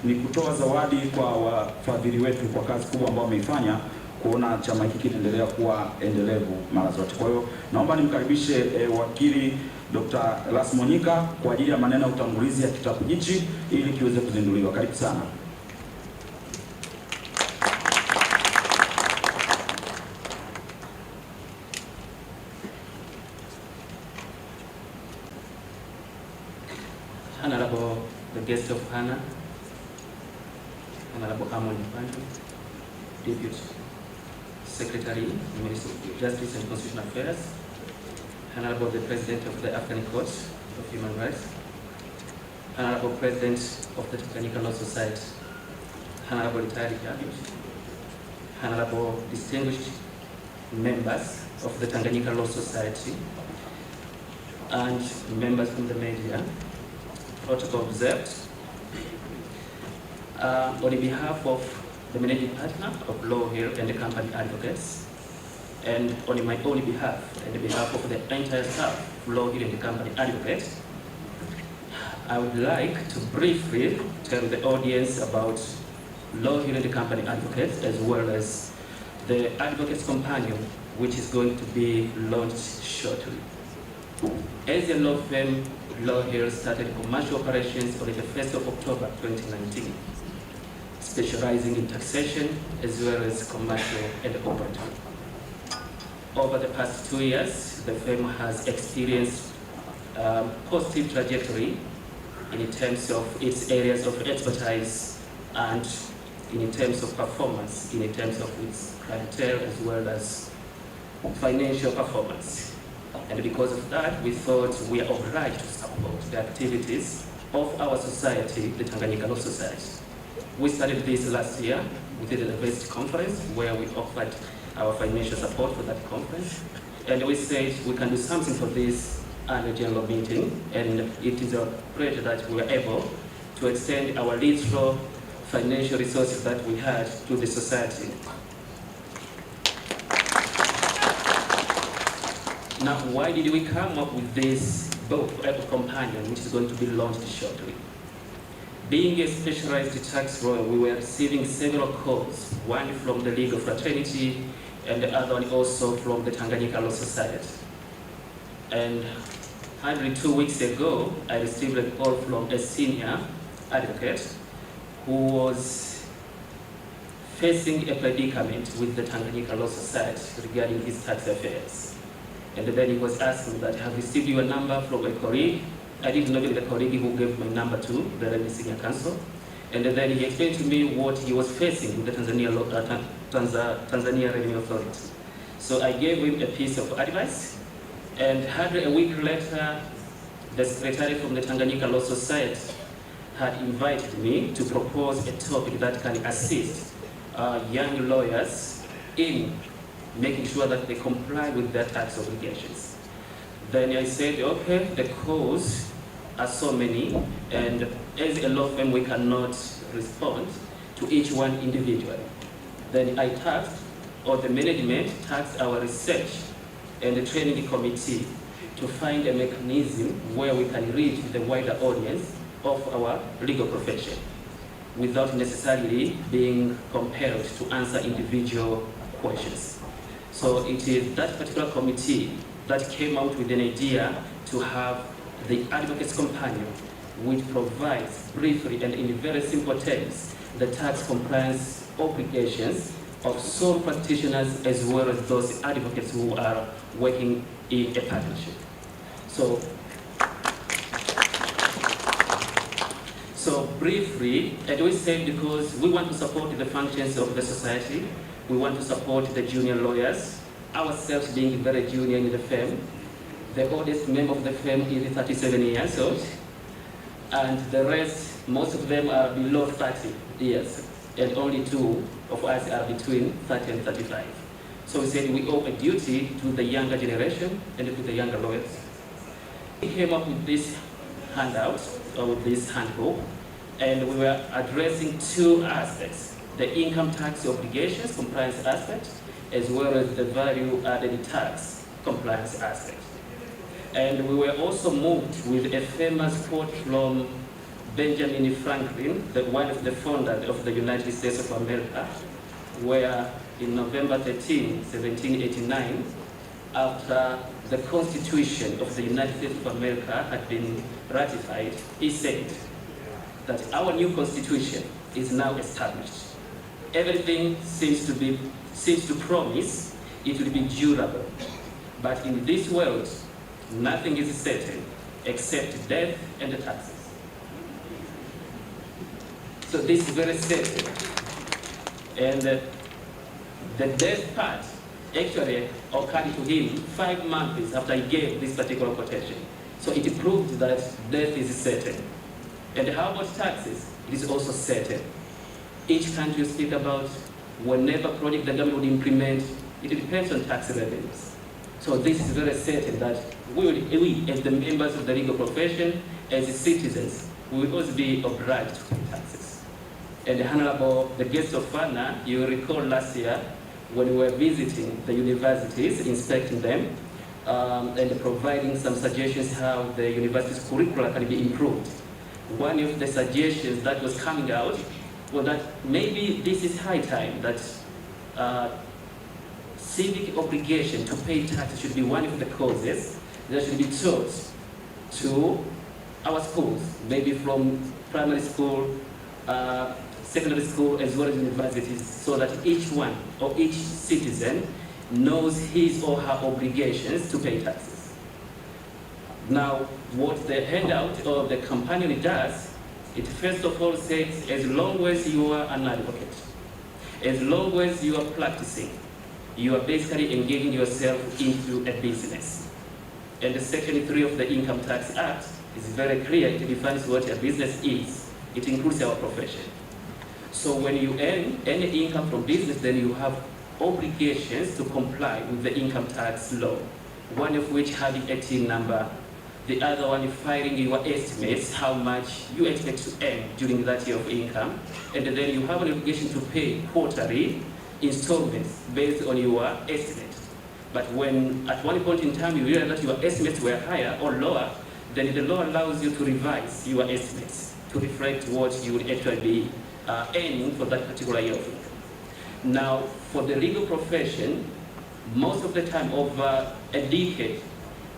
ni kutoa zawadi kwa wafadhili wetu kwa kazi kubwa ambayo wameifanya kuona chama hiki kinaendelea kuwa endelevu mara zote. Kwa hiyo naomba nimkaribishe wakili Dr. Lasmonyika kwa ajili ya maneno ya utangulizi ya kitabu hichi ili kiweze kuzinduliwa. Karibu sana. Honorable the guest of honor, Honorable Harmony Panto, Deputy Secretary, Ministry of Justice and Constitutional Affairs, Honorable the President of the African Court of Human Rights, Honorable President of the Tanganyika Law Society, Honorable retired judges, Honorable distinguished members of the Tanganyika Law Society, and members from the media, protocol observed. On behalf of the managing partner of Law Hill and the company advocates, and on my own behalf and on behalf of the entire staff of Law Hill and the company advocates, I would like to briefly tell the audience about Law Hill and the company advocates, as well as the advocates companion, which is going to be launched shortly. As a law firm, Law Hill started commercial operations on the 1st of October 2019, specializing in taxation as well as commercial and cooperative. Over the past 2 years, the firm has experienced positive trajectory in terms of its areas of expertise and in terms of performance, in terms of its clientele as well as financial performance. And because of that, we thought we are obliged to support the activities of our society, the Tanganyika Law Society. We started this last year. We did a best conference where we offered our financial support for that conference. And we said we can do something for this annual general meeting. And it is a pleasure that we were able to extend our literal financial resources that we had to the society. Now, why did we come up with this book, Apple Companion, which is going to be launched shortly? Being a specialized tax lawyer, we were receiving several calls, one from the legal fraternity and the other one also from the Tanganyika Law Society. And hardly 2 weeks ago, I received a call from a senior advocate who was facing a predicament with the Tanganyika Law Society regarding his tax affairs. And then he was asking that, I have received your number from a colleague. I didn't know the colleague who gave my number to the Revenue Senior Counsel. And then he explained to me what he was facing with the Tanzania Revenue Authority. So I gave him a piece of advice. And hardly a week later, the secretary from the Tanganyika Law Society had invited me to propose a topic that can assist young lawyers in making sure that they comply with their tax obligations. Then I said, okay, the calls are so many, and as a law firm, we cannot respond to each one individually. Then I tasked, or the management tasked our research and the training committee to find a mechanism where we can reach the wider audience of our legal profession without necessarily being compelled to answer individual questions. So it is that particular committee that came out with an idea to have the Advocates Companion, which provides briefly and in very simple terms the tax compliance obligations of sole practitioners as well as those advocates who are working in a partnership. So briefly, and we say because we want to support the functions of the society, we want to support the junior lawyers, ourselves being very junior in the firm. The oldest member of the firm is 37 years old, and the rest, most of them are below 30 years, and only 2 of us are between 30 and 35. So we said we owe a duty to the younger generation and to the younger lawyers. We came up with this handout, or with this handbook, and we were addressing 2 aspects: the income tax obligations compliance aspect, as well as the value-added tax compliance aspect. And we were also moved with a famous quote from Benjamin Franklin, one of the founders of the United States of America, where in November 13, 1789, after the Constitution of the United States of America had been ratified, he said that our new Constitution is now established. Everything seems to promise it will be durable. But in this world, nothing is certain except death and the taxes. So this is very certain. And The death part actually occurred to him 5 months after he gave this particular quotation. So it proved that death is certain. And how about taxes? It is also certain. Each country you speak about, whenever project the government would implement, it depends on tax revenues. So this is very certain that we as the members of the legal profession, as citizens, we will also be obliged to pay taxes. And Honorable, the guest of honor, you will recall last year when we were visiting the universities, inspecting them, and providing some suggestions how the university's curricula can be improved. One of the suggestions that was coming out was that maybe this is high time that civic obligation to pay taxes should be one of the causes that should be taught to our schools, maybe from primary school, secondary school, as well as universities, so that each one or each citizen knows his or her obligations to pay taxes. Now, what the handout of the companion does, it first of all says, as long as you are an advocate, as long as you are practicing, you are basically engaging yourself into a business. And the Section 3 of the Income Tax Act is very clear. It defines what a business is. It includes our profession. So when you earn any income from business, then you have obligations to comply with the income tax law, one of which having a TIN number, the other one filing your estimates, how much you expect to earn during that year of income, and then you have an obligation to pay quarterly installments based on your estimate. But when at one point in time you realize that your estimates were higher or lower, then the law allows you to revise your estimates to reflect what you will actually be earning for that particular year of income. Now, for the legal profession, most of the time, over a decade,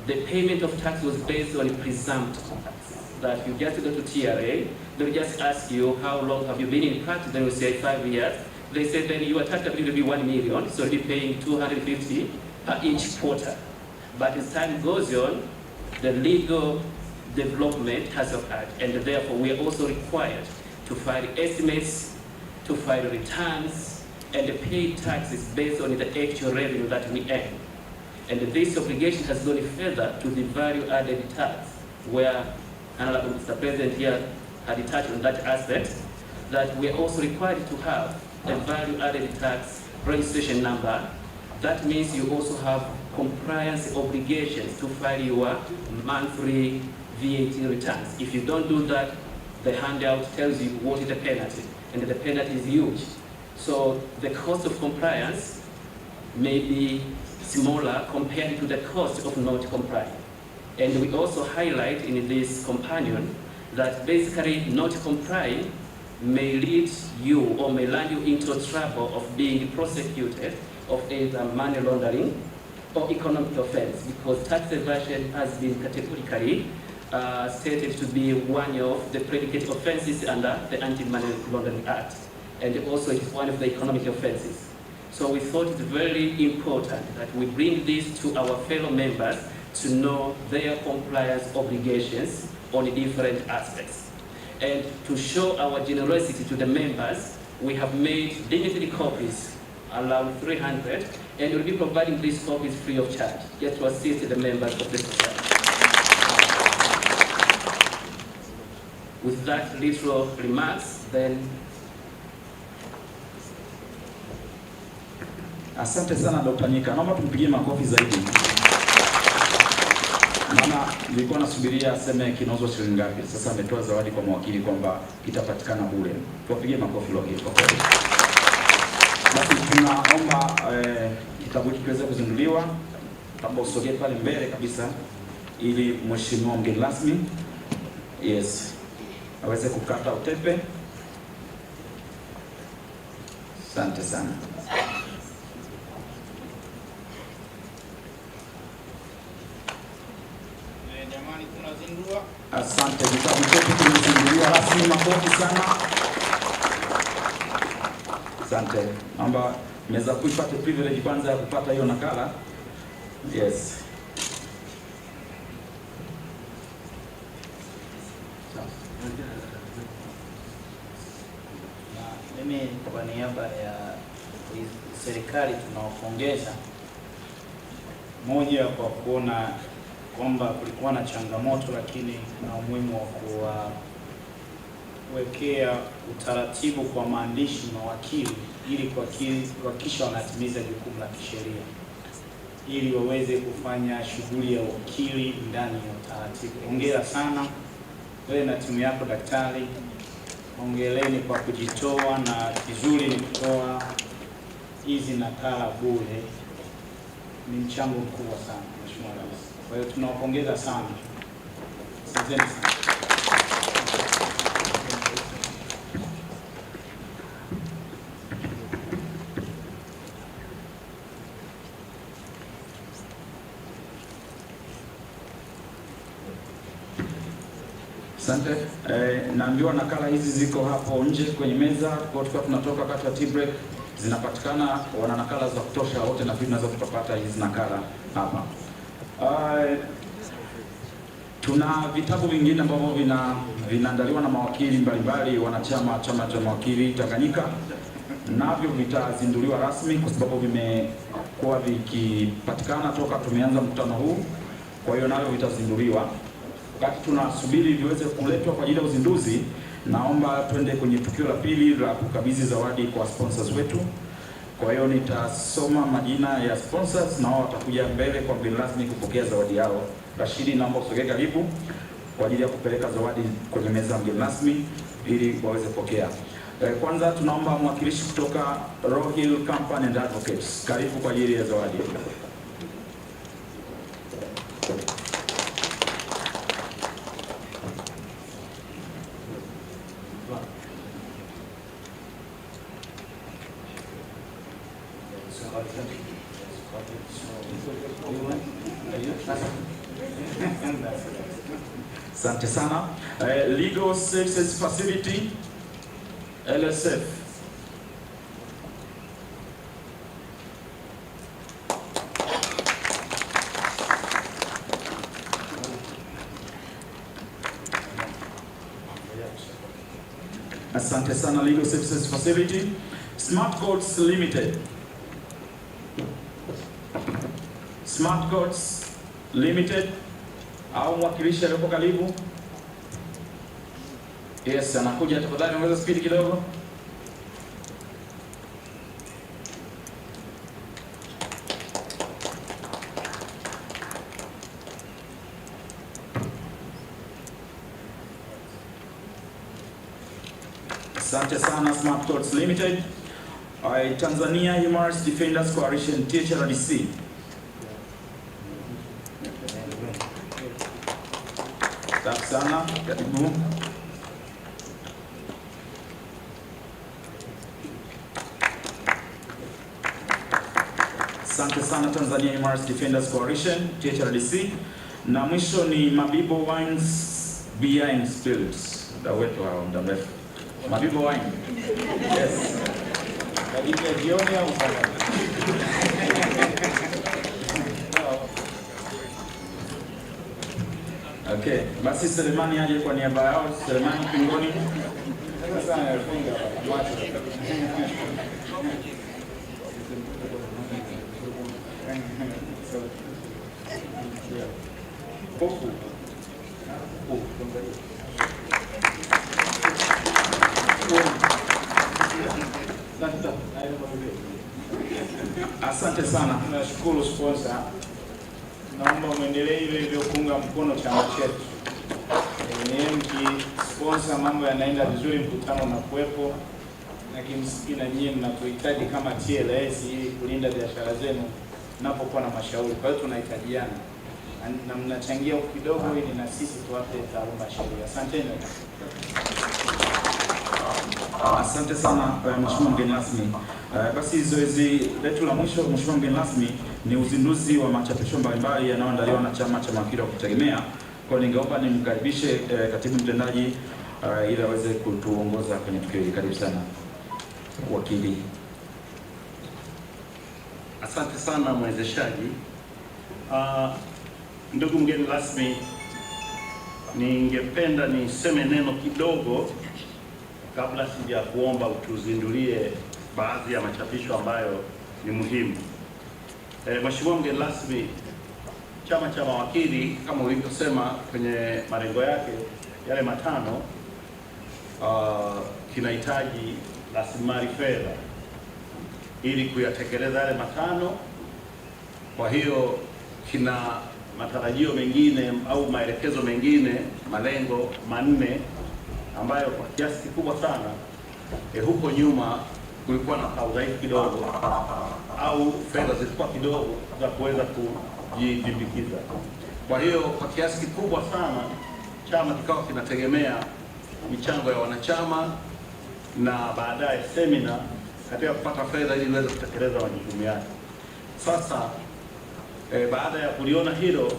the payment of tax was based on presumptive taxes. That you just go to TRA, they'll just ask you how long have you been in practice, then you say 5 years. They say then your tax will be 1 million, so you'll be paying 250 per each quarter. But as time goes on, the legal development has occurred, and therefore we are also required to file estimates, to file returns, and pay taxes based on the actual revenue that we earn. And this obligation has gone further to the value-added tax, where Honorable Mr. President here had touched on that aspect, that we are also required to have a value-added tax registration number. That means you also have compliance obligations to file your monthly VAT returns. If you don't do that, the handout tells you what is the penalty, and the penalty is huge. So the cost of compliance may be smaller compared to the cost of not complying. And we also highlight in this companion that basically not complying may lead you or may land you into trouble of being prosecuted of either money laundering or economic offense, because tax evasion has been categorically stated to be one of the predicate offenses under the Anti-Money Laundering Act, and also it is one of the economic offenses. So we thought it's very important that we bring this to our fellow members to know their compliance obligations on different aspects. And to show our generosity to the members, we have made limited copies, around 300, and we'll be providing these copies free of charge, just to assist the members of the society. With that little remarks, then. Asante sana Dr. Nyika. Naomba tumpigie makofi zaidi. Maana nilikuwa nasubiria aseme kinauzwa shilingi ngapi. Sasa ametoa zawadi kwa mwakili kwamba itapatikana bure. Tuwapigie makofi leo kwa kweli. Basi tunaomba kitabu hiki kiweze kuzinduliwa. Tamba usogee pale mbele kabisa ili mheshimiwa mgeni rasmi aweze kukata utepe. Asante sana. Jamani, tunazindua. Asante, kitabu chetu kimezinduliwa rasmi, makofi sana. Asante. Naomba meza kuipate privilege kwanza ya kupata hiyo nakala. Yes. Mimi kwa niaba ya serikali tunawapongeza, moja kwa kuona kwamba kulikuwa na changamoto, lakini na umuhimu wa kuwekea utaratibu kwa maandishi mawakili ili kuhakikisha wanatimiza jukumu la kisheria ili waweze kufanya shughuli ya wakili ndani ya utaratibu. Hongera sana wewe na timu yako daktari, hongereni kwa kujitoa, na kizuri ni kutoa hizi nakala bure. Ni mchango mkubwa sana Mheshimiwa Rais. Kwa hiyo tunawapongeza sana. Asanteni sana. Asante. Naambiwa nakala hizi ziko hapo nje kwenye meza, kwa tukiwa tunatoka wakati wa tea break zinapatikana. Wana nakala za kutosha wote, na tunaweza kupata hizi nakala hapa. Tuna vitabu vingine ambavyo vinaandaliwa na mawakili mbalimbali wanachama chama cha mawakili Tanganyika, navyo vitazinduliwa rasmi kwa sababu vimekuwa vikipatikana toka tumeanza mkutano huu. Kwa hiyo navyo vitazinduliwa. Wakati tunasubiri viweze kuletwa kwa ajili ya uzinduzi, naomba twende kwenye tukio la pili la kukabidhi zawadi kwa sponsors wetu. Kwa hiyo nitasoma majina ya sponsors na wao watakuja mbele kwa mgeni rasmi kupokea zawadi yao. Rashidi, naomba usogee karibu kwa ajili ya kupeleka zawadi kwenye meza ya mgeni rasmi ili waweze kupokea. Kwanza tunaomba mwakilishi kutoka Rohill Company and Advocates. Karibu kwa ajili ya zawadi. Asante sana. Legal Services Facility LSF. Asante sana. Legal Services Facility. Smart Codes Limited. Smart Codes Limited. Au mwakilishi alipo karibu. Yes, anakuja, tafadhali ongeza speed kidogo. Asante sana. Smart Codes Limited. Tanzania Human Rights Defenders Coalition THRDC. Asante sana. Karibu. Asante sana. Tanzania Human Rights Defenders Coalition THRDC. Na mwisho ni Mabibo Wines Beer and Spirits. Ndio wetu hao muda mrefu. Mabibo Wine. Yes. Karibu jioni au mchana? Okay, basi Selemani aje kwa niaba yao. Selemani Pingoni. Sana yafunga macho. Asante sana. Tunashukuru sponsor. Naomba muendelee hivyo kuunga mkono chama chetu. Sponsor, mambo yanaenda vizuri, mkutano na kuwepo, lakini sisi na nyinyi mnatuhitaji kama TLS ili kulinda biashara zenu mnapokuwa na mashauri. Kwa hiyo tunahitajiana na mnachangia kidogo ili na sisi tuwape taaluma sheria. Asanteni. Asante sana Mheshimiwa mgeni rasmi. Basi zoezi letu la mwisho Mheshimiwa mgeni rasmi ni uzinduzi wa machapisho mbalimbali yanayoandaliwa na chama cha mawakili wa kujitegemea. Kwa ningeomba nimkaribishe katibu mtendaji ili aweze kutuongoza kwenye tukio hili. Karibu sana wakili. Asante sana mwezeshaji. Ndugu mgeni rasmi, ningependa niseme neno kidogo kabla sija kuomba utuzindulie baadhi ya machapisho ambayo ni muhimu. Mheshimiwa mgeni rasmi, chama cha mawakili kama ulivyosema kwenye malengo yake yale matano, kinahitaji rasilimali fedha ili kuyatekeleza yale matano. Kwa hiyo kina matarajio mengine au maelekezo mengine, malengo manne ambayo kwa kiasi kikubwa sana huko nyuma kulikuwa na udhaifu kidogo au fedha zilikuwa kidogo za kuweza kujidhibikiza. Kwa hiyo kwa kiasi kikubwa sana chama kikawa kinategemea michango ya wanachama na baadaye semina katika kupata fedha ili iweze kutekeleza majukumu yake. Sasa baada ya kuliona hilo,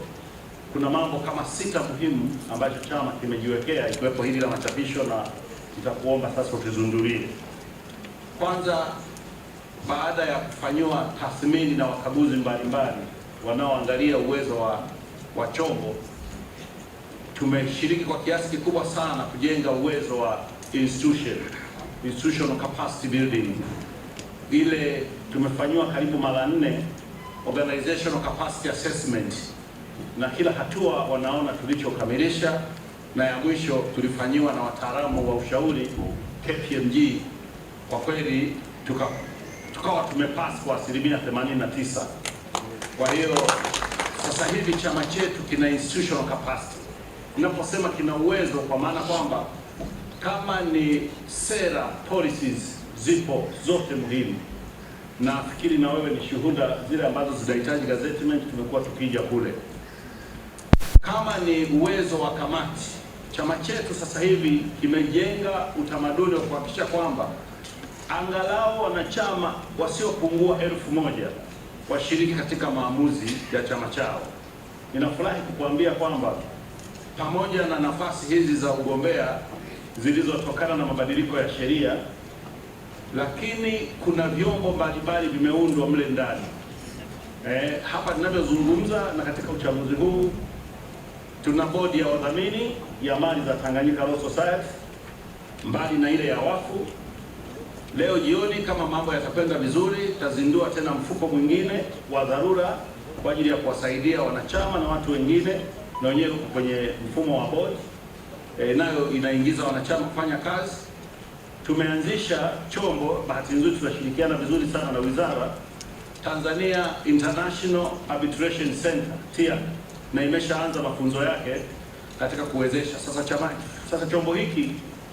kuna mambo kama 6 muhimu ambayo chama kimejiwekea, ikiwepo hili la machapisho, na nitakuomba sasa utizundulie. Kwanza, baada ya kufanyiwa tathmini na wakaguzi mbalimbali wanaoangalia uwezo wa chombo, tumeshiriki kwa kiasi kikubwa sana kujenga uwezo wa institutional capacity building. Ile tumefanyiwa karibu mara 4 organizational capacity assessment, na kila hatua wanaona tulichokamilisha, na ya mwisho tulifanyiwa na wataalamu wa ushauri KPMG. Kwa kweli tukawa tumepass kwa 89%. Kwa hiyo sasa hivi chama chetu kina institutional capacity. Ninaposema kina uwezo, kwa maana kwamba kama ni sera, policies zipo zote muhimu. Nafikiri na wewe ni shuhuda, zile ambazo zinahitaji gazettement tumekuwa tukija kule. Kama ni uwezo wa kamati, chama chetu sasa hivi kimejenga utamaduni wa kuhakikisha kwamba angalau wanachama wasiopungua 1000 washiriki katika maamuzi ya chama chao. Ninafurahi kukuambia kwamba pamoja na nafasi hizi za ugombea zilizotokana na mabadiliko ya sheria, lakini kuna vyombo mbalimbali vimeundwa mle ndani. Hapa ninavyozungumza na katika uchaguzi huu tuna bodi ya wadhamini ya mali za Tanganyika Law Society, mbali na ile ya wafu. Leo jioni kama mambo yatakwenda vizuri, tutazindua tena mfuko mwingine wa dharura kwa ajili ya kuwasaidia wanachama na watu wengine, na wenyewe kwenye mfumo wa bodi nayo inaingiza wanachama kufanya kazi. Tumeanzisha chombo, bahati nzuri tunashirikiana vizuri sana na wizara, Tanzania International Arbitration Center TIA, na imeshaanza mafunzo yake katika kuwezesha sasa chombo hiki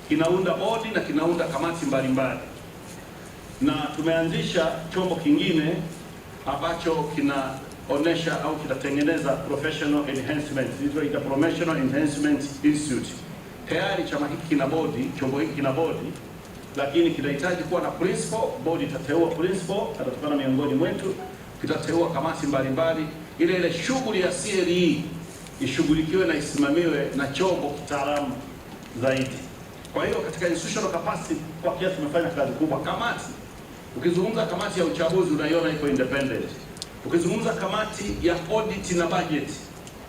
kinaunda bodi na kinaunda kamati mbalimbali, na tumeanzisha chombo kingine ambacho kinaonesha au kitatengeneza professional enhancement, ita Professional Enhancement Institute. Tayari chama hiki kina bodi, chombo hiki kina bodi, lakini kinahitaji kuwa na principal. Bodi itateua principal, atatokana miongoni mwetu, kitateua kamati mbalimbali. Ile shughuli ya CLE ishughulikiwe na isimamiwe na chombo kitaalamu zaidi. Kwa hiyo katika institutional capacity kwa kiasi tumefanya kazi kubwa. Kamati, ukizungumza kamati ya uchaguzi unaiona iko independent. Ukizungumza kamati ya audit na budget,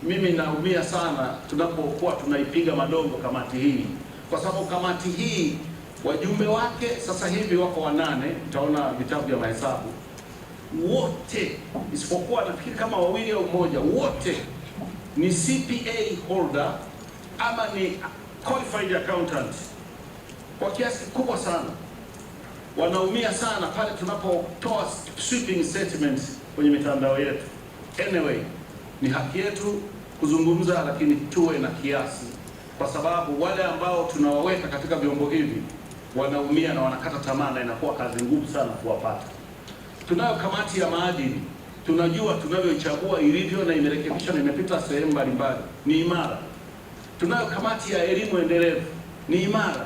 mimi naumia sana tunapokuwa tunaipiga madongo kamati hii, kwa sababu kamati hii wajumbe wake sasa hivi wako 8, utaona vitabu vya mahesabu, wote isipokuwa nafikiri kama 2 au 1, wote ni CPA holder ama ni qualified accountant. Kwa kiasi kikubwa sana wanaumia sana pale tunapotoa sweeping statements kwenye mitandao yetu. Anyway, ni haki yetu kuzungumza, lakini tuwe na kiasi, kwa sababu wale ambao tunawaweka katika vyombo hivi wanaumia na wanakata tamaa, na inakuwa kazi ngumu sana kuwapata. Tunayo kamati ya maadili, tunajua tunavyoichagua ilivyo na imerekebishwa na imepita sehemu mbalimbali, ni imara. Tunayo kamati ya elimu endelevu, ni imara.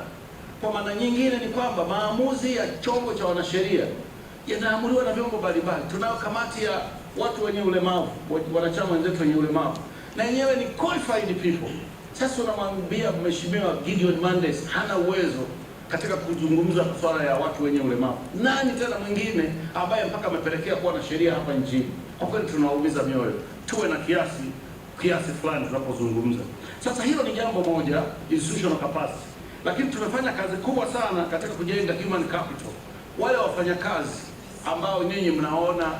Kwa maana nyingine ni kwamba maamuzi ya chombo cha wanasheria yanaamuliwa na vyombo mbalimbali. Tunayo kamati ya watu wenye ulemavu, wanachama wenzetu wenye ulemavu, na yenyewe ni qualified people. Sasa unamwambia Mheshimiwa Gideon Mendes hana uwezo katika kuzungumza masuala ya watu wenye ulemavu, nani tena mwingine ambaye mpaka amepelekea kuwa na sheria hapa nchini? Kwa kweli tunaumiza mioyo. Tuwe na kiasi fulani tunapozungumza. Sasa hilo ni jambo moja, institutional capacity. Lakini tumefanya kazi kubwa sana katika kujenga human capital. Wale wafanyakazi ambao nyinyi mnaona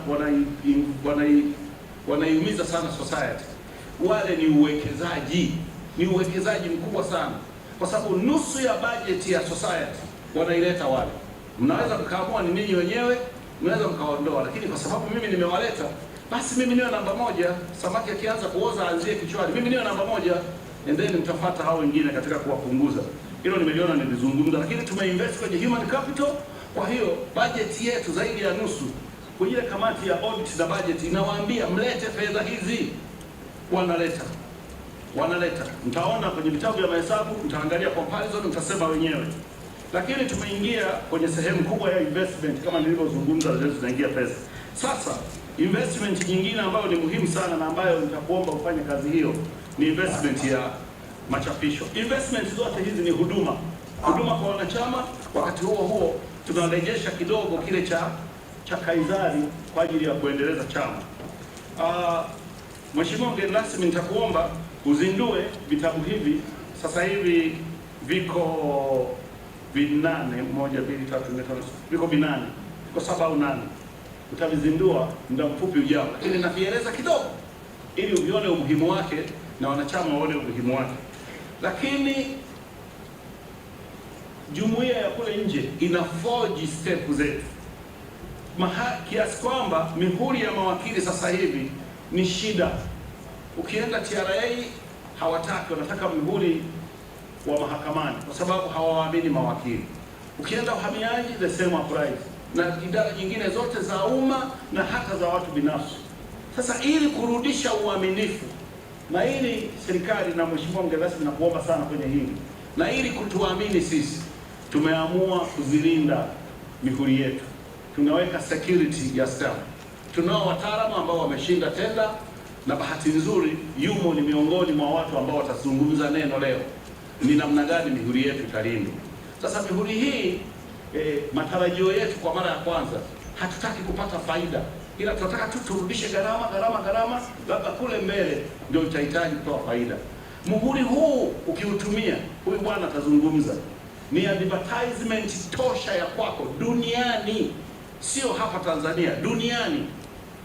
wanaiumiza sana society, wale ni uwekezaji mkubwa sana, kwa sababu nusu ya bajeti ya society wanaileta wale. Mnaweza mkaamua ni ninyi wenyewe, mnaweza mkaondoa, lakini kwa sababu mimi nimewaleta, basi mimi niwe namba moja. Samaki akianza kuoza anzie kichwani, mimi niwe namba moja, and then mtafuata hao wengine katika kuwapunguza. Hilo nimeliona nilizungumza, lakini tumeinvest kwenye human capital. Kwa hiyo budget yetu zaidi ya nusu, kwenye ile kamati ya audit na budget inawaambia mlete fedha hizi, wanaleta. Mtaona kwenye vitabu vya mahesabu, mtaangalia comparison, mtasema wenyewe. Lakini tumeingia kwenye sehemu kubwa ya investment kama nilivyozungumza, leo tunaingia pesa. Sasa investment nyingine ambayo ni muhimu sana na ambayo nitakuomba ufanye kazi hiyo ni investment ya machapisho. Investment zote hizi ni huduma kwa wanachama. Wakati huo tunarejesha kidogo kile cha kaizari kwa ajili ya kuendeleza chama. Mheshimiwa mgeni rasmi, nitakuomba uzindue vitabu hivi. Sasa hivi viko vinane, 1 2 3 4 5, viko vinane, viko 7 au 8. Utavizindua muda mfupi ujao, lakini navieleza kidogo ili uvione umuhimu wake na wanachama waone umuhimu wake. Lakini jumuiya ya kule nje ina forge step zetu kiasi kwamba mihuri ya mawakili sasa hivi ni shida. Ukienda TRA hawataki, wanataka mihuri wa mahakamani kwa sababu hawaamini mawakili. Ukienda uhamiaji the same applies, na idara nyingine zote za umma na hata za watu binafsi. Sasa ili kurudisha uaminifu, na ili serikali na mheshimiwa mgeni rasmi nakuomba sana kwenye hili, na ili kutuamini sisi, tumeamua kuzilinda mihuri yetu. Tunaweka security ya stamp. Tunao wataalamu ambao wameshinda tenda, na bahati nzuri yumo ni miongoni mwa watu ambao watazungumza neno leo ni namna gani mihuri yetu italindwa. Sasa mihuri hii matarajio yetu kwa mara ya kwanza, hatutaki kupata faida, ila tunataka tu turudishe gharama, labda kule mbele ndio utahitaji kutoa faida. Muhuri huu ukiutumia, huyu bwana atazungumza, ni advertisement tosha ya kwako duniani, sio hapa Tanzania, duniani.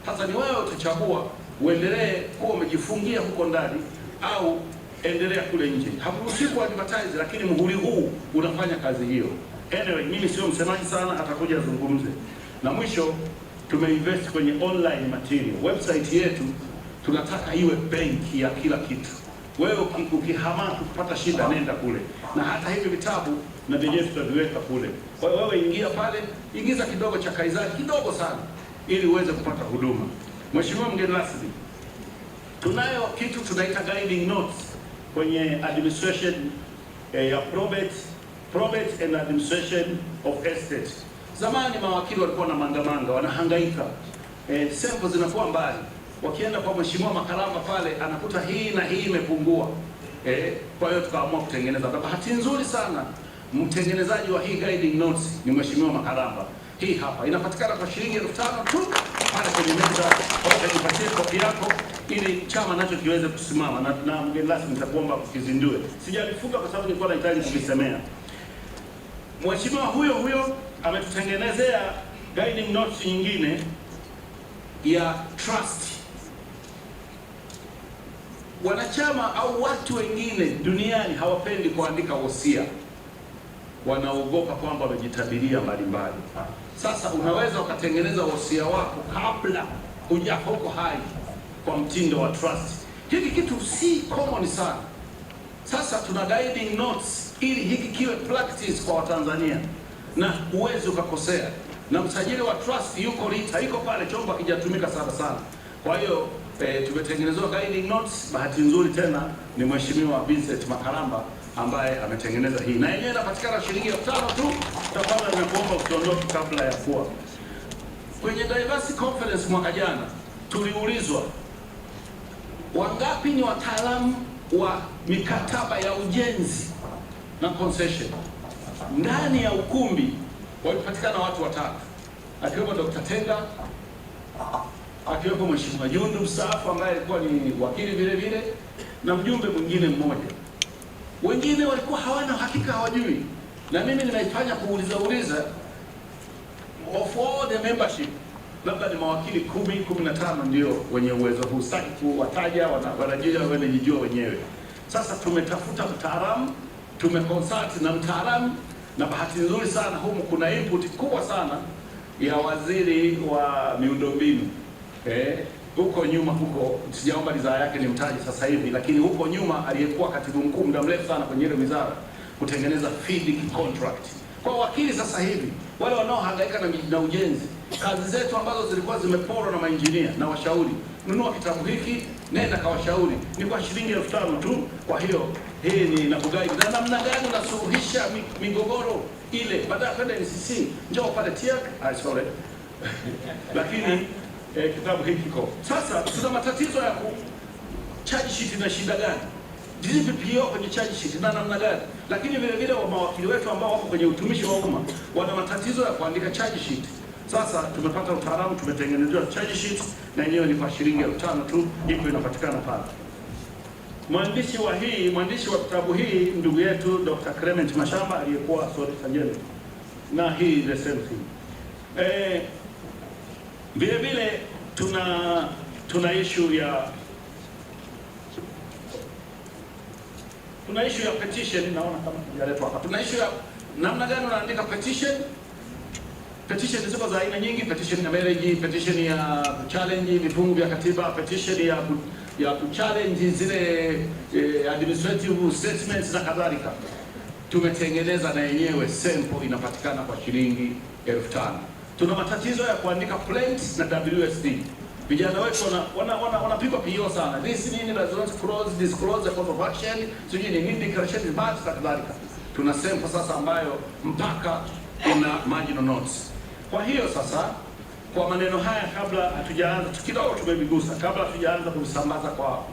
Sasa ni wewe utachagua uendelee kuwa umejifungia huko ndani au endelea kule nje. Hakuruhusiwi ku advertise, lakini muhuri huu unafanya kazi hiyo. Anyway, mimi sio msemaji sana, atakuja azungumze. Na mwisho, tumeinvest kwenye online material. Website yetu tunataka iwe benki ya kila kitu. Wewe ukihama kupata shida, nenda kule, na hata hivi vitabu na vyenyewe tutaviweka kule. Kwa hiyo wewe ingia pale, ingiza kidogo cha kaizari, kidogo sana, ili uweze kupata huduma. Mheshimiwa mgeni rasmi, tunayo kitu tunaita guiding notes kwenye administration ya probate and administration of estate. Zamani mawakili walikuwa na mangamanga, wanahangaika, sample zinakuwa mbali. Wakienda kwa mheshimiwa Makaramba pale, anakuta hii na hii imepungua. Kwa hiyo tukaamua kutengeneza. Na bahati nzuri sana, mtengenezaji wa hii guiding notes ni mheshimiwa Makaramba. Hii hapa inapatikana kwa shilingi 5,000 tu pale kwenye meza. Nipatie kopi yako ili chama nacho kiweze kusimama, na mgeni rasmi nitakuomba kukizindue. Sijalifunga kwa sababu nilikuwa nahitaji kuvisemea. Mheshimiwa huyo ametutengenezea guiding notes nyingine ya trust. Wanachama au watu wengine duniani hawapendi kuandika wosia, wanaogopa kwamba wamejitabiria mbalimbali. Sasa unaweza ukatengeneza wosia wako kabla hujafa huko hai kwa mtindo wa trust. Hiki kitu si common sana. Sasa tuna guiding notes ili hiki kiwe practice kwa Watanzania na uweze ukakosea. Na msajili wa trust yuko Rita, yuko pale, chombo kijatumika sana. Kwa hiyo tumetengenezwa guiding notes. Bahati nzuri tena ni mheshimiwa Vincent Makaramba ambaye ametengeneza hii, na yenyewe inapatikana shilingi 5,000 tu. Tafadhali nakuomba usiondoke kabla ya kuwa. Kwenye diversity conference mwaka jana tuliulizwa wangapi ni wataalamu wa mikataba ya ujenzi na concession. Ndani ya ukumbi walipatikana watu 3, akiwepo Dr. Tenga, akiwepo mheshimiwa Jundu mstaafu ambaye alikuwa ni wakili vile na mjumbe mwingine mmoja. Wengine walikuwa hawana hakika, hawajui, na mimi nimeifanya kuuliza of all the membership labda ni mawakili 10-15 ndio wenye uwezo huu. Sitaki kuwataja, wanajijua wenyewe. Sasa tumetafuta mtaalamu, tumeconsult na mtaalamu, na bahati nzuri sana humu kuna input kubwa sana ya waziri wa miundombinu. Huko nyuma huko, sijaomba ridhaa yake ni mtaji sasa hivi, lakini huko nyuma aliyekuwa katibu mkuu muda mrefu sana kwenye ile wizara kutengeneza feed contract. Kwa wakili sasa hivi wale wanaohangaika na ujenzi, kazi zetu ambazo zilikuwa zimeporwa na mainjinia na washauri, nunua kitabu hiki, nenda kawashauri, ni kwa shilingi 5,000 tu. Kwa hiyo hii ni nakugai na namna gani unasuluhisha migogoro ile, baada ya kwenda NCC njoo pale TIAC, sorry lakini kitabu hiki kiko. Sasa tuna matatizo ya charge sheet na shida gani? DPPO kwenye charge sheet na namna gani? Lakini vile vile wa mawakili wetu ambao wako kwenye utumishi wa umma wana matatizo ya kuandika charge sheet. Sasa tumepata utaalamu, tumetengenezewa charge sheet na yenyewe ni kwa shilingi 5,000 tu, ipo inapatikana pale. Mwandishi wa kitabu hii ndugu yetu Dr. Clement Mashamba aliyekuwa Solicitor General, na hii the same thing. Vile vile tuna issue ya petition. Naona kama tujaletwa hapa. Tuna issue ya namna gani unaandika petition. Petition ziko za aina nyingi: petition ya marriage, petition ya challenge vifungu vya katiba, petition ya challenge zile administrative statements na kadhalika. Tumetengeneza na yenyewe sample inapatikana kwa shilingi 5,000. Tuna matatizo ya kuandika plaints na WSD. Vijana wetu wanapigwa PO sana. This nini response clause, disclose the course of action, sijui ni nini declaration of rights na kadhalika. Tuna sample sasa ambayo mpaka ina marginal notes. Kwa hiyo sasa, kwa maneno haya, kabla hatujaanza, kidogo tumebigusa, kabla hatujaanza kusambaza kwa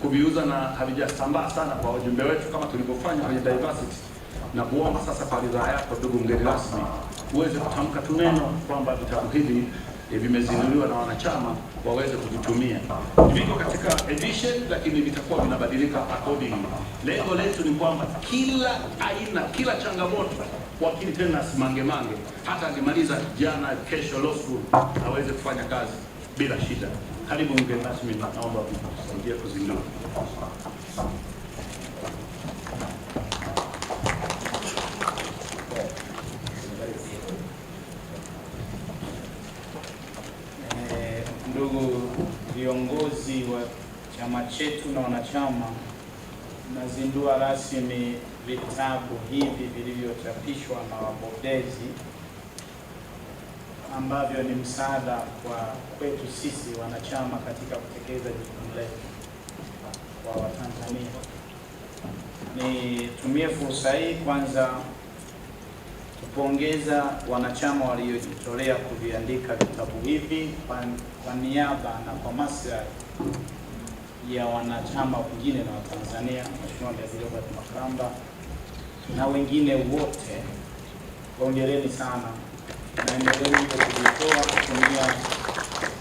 kuviuza na havijasambaa sana kwa wajumbe wetu kama tulivyofanya kwenye diversity, na kuomba sasa kwa ridhaa yako ndugu mgeni rasmi uweze kutamka tu neno kwamba vitabu hivi vimezinduliwa na wanachama waweze kuvitumia. Viko katika edition lakini vitakuwa vinabadilika accordingly. Lengo letu ni kwamba kila aina, kila changamoto wakili tena asimangemange, hata akimaliza jana kesho law school aweze kufanya kazi bila shida. Karibu mgeni rasmi, naomba kusaidie kuzindua. Ndugu viongozi wa chama chetu na wanachama, nazindua rasmi vitabu hivi vilivyochapishwa na wabobezi ambavyo ni msaada kwa kwetu sisi wanachama katika kutekeleza jukumu letu kwa Watanzania. Nitumie fursa hii kwanza kupongeza wanachama waliojitolea kuviandika vitabu hivi kwa niaba na kwa maslahi ya wanachama wengine na Watanzania, Mheshimiwa Robert Makamba na wengine wote. Hongereni sana na endeleeni kujitoa kutumia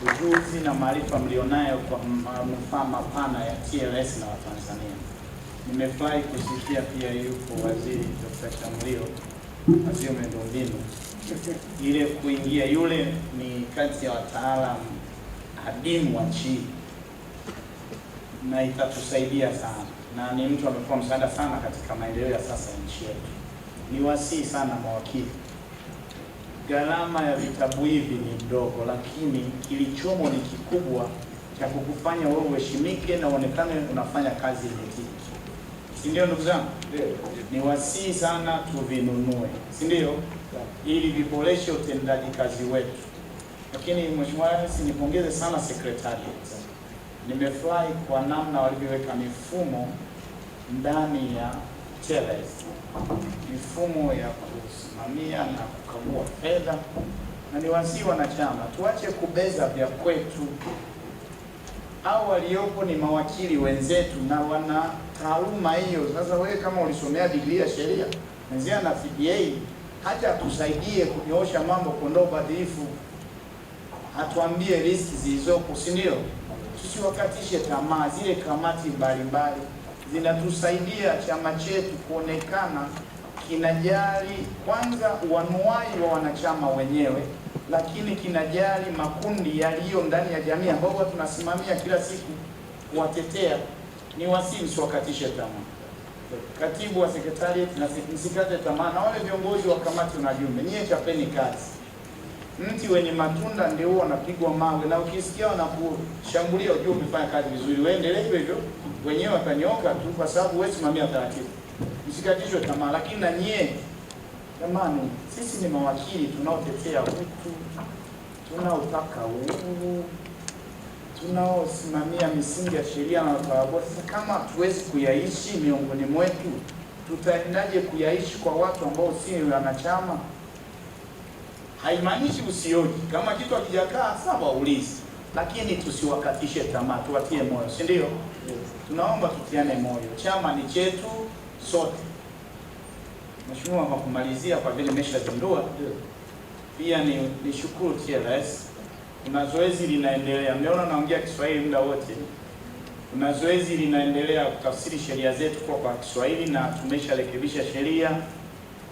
ujuzi na maarifa mlionayo kwa manufaa mapana ya TLS na Watanzania. Nimefurahi kusikia pia yupo Waziri Dr. Chamlio Waziri wa miundombinu, ile kuingia yule ni kati ya wataalamu adimu wa nchi na itatusaidia sana, na ni mtu amekuwa msaada sana katika maendeleo ya sasa ya nchi yetu. Ni wasii sana mawakili, gharama ya vitabu hivi ni ndogo, lakini kilichomo ni kikubwa cha kukufanya wewe uheshimike na uonekane unafanya kazi yenye tija. Si ndio ndugu zangu? Ni wasii sana tuvinunue, si ndio? Ili viboreshe utendaji kazi wetu. Lakini Mheshimiwa Rais, nipongeze sana secretariat. Nimefurahi kwa namna walivyoweka mifumo ndani ya TLS, mifumo ya kusimamia na kukagua fedha, na ni wasii wanachama tuache kubeza vya kwetu. Hao waliopo ni mawakili wenzetu na wana taaluma hiyo. Sasa wewe kama ulisomea degree ya sheria, mzee na CPA, haja tusaidie kunyoosha mambo, kuondoa ubadhirifu, atuambie riski zilizopo, si ndio? Tusiwakatishe tamaa. Zile kamati mbalimbali zinatusaidia chama chetu kuonekana kinajali kwanza uanuai wa wanachama wenyewe, lakini kinajali makundi yaliyo ndani ya jamii ambao tunasimamia kila siku kuwatetea. Ni wasii msiwakatishe tamaa. Katibu wa sekretariat, msikate tamaa, na wale viongozi wa kamati na jumbe, nyie chapeni kazi. Mti wenye matunda ndio huo wanapigwa mawe, na ukisikia wanakushambulia ujue umefanya kazi vizuri. Wewe endelee hivyo, wenyewe watanyoka tu, kwa sababu wewe simamia taratibu. Msikatishwe tamaa. Lakini na nyie jamani, sisi ni mawakili tunaotetea utu, tunaotaka uhuru, tunaosimamia misingi ya sheria na utawala bora. Sasa kama hatuwezi kuyaishi miongoni mwetu, tutaendaje kuyaishi kwa watu ambao si wanachama? Haimaanishi usioji. Kama kitu hakijakaa sawa ulizi, lakini tusiwakatishe tamaa, tuwatie moyo, si ndio? Tunaomba tutiane moyo. Chama ni chetu sote. Mheshimiwa, kwa kumalizia, kwa vile nimeshazindua, pia ni shukuru TLS. Kuna zoezi linaendelea. Mmeona naongea Kiswahili muda wote. Kuna zoezi linaendelea kutafsiri sheria zetu kwa Kiswahili, na tumesharekebisha sheria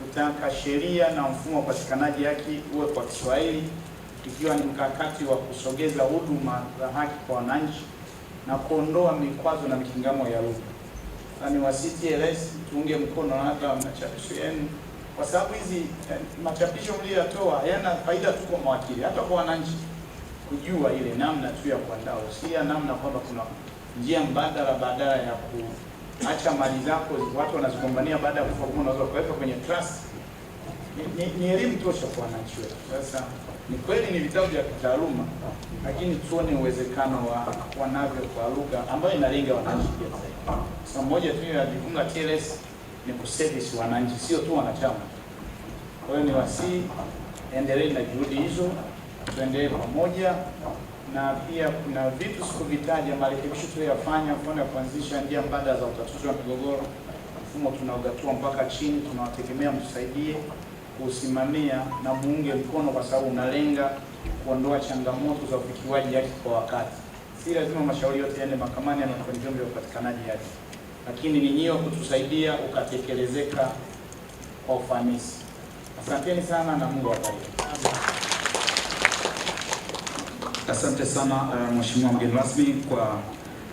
kutaka sheria na mfumo wa upatikanaji haki uwe kwa Kiswahili, ikiwa ni mkakati wa kusogeza huduma za haki kwa wananchi na kuondoa mikwazo na mikingamo ya lugha. Ni wa TLS tuunge mkono hata machapisho yenu, kwa sababu hizi machapisho mliotoa hayana faida tu kwa mawakili, hata kwa wananchi kujua ile namna tu ya kuandaa usia, namna kwamba kuna njia mbadala badala ya kuacha mali zako watu wanazigombania baada ya kufa, unaweza kuweka kwenye trust. Ni elimu tosha kwa wananchi wetu. Sasa ni kweli ni vitabu vya kitaaluma, lakini tuone uwezekano wa navyo kwa lugha ambayo inalenga wananchi pia. Sasa moja tu ya jukumu la TLS ni kuservice wananchi, sio tu wanachama. Kwa hiyo ni wasii endelee na juhudi hizo, tuendelee pamoja. Na pia kuna vitu sikuvitaja, marekebisho tuliyofanya, mfano ya kuanzisha njia mbadala za utatuzi wa migogoro. Mfumo tunaogatua mpaka chini, tunawategemea mtusaidie kusimamia na muunge mkono, kwa sababu unalenga kuondoa changamoto za ufikiwaji haki kwa wakati. Si lazima mashauri yote yaende mahakamani na kwenye vyombo vya upatikanaji haki, lakini ni nyinyi kutusaidia ukatekelezeka kwa ufanisi. Asanteni sana na Mungu awabariki. Asante sana Mheshimiwa mgeni rasmi kwa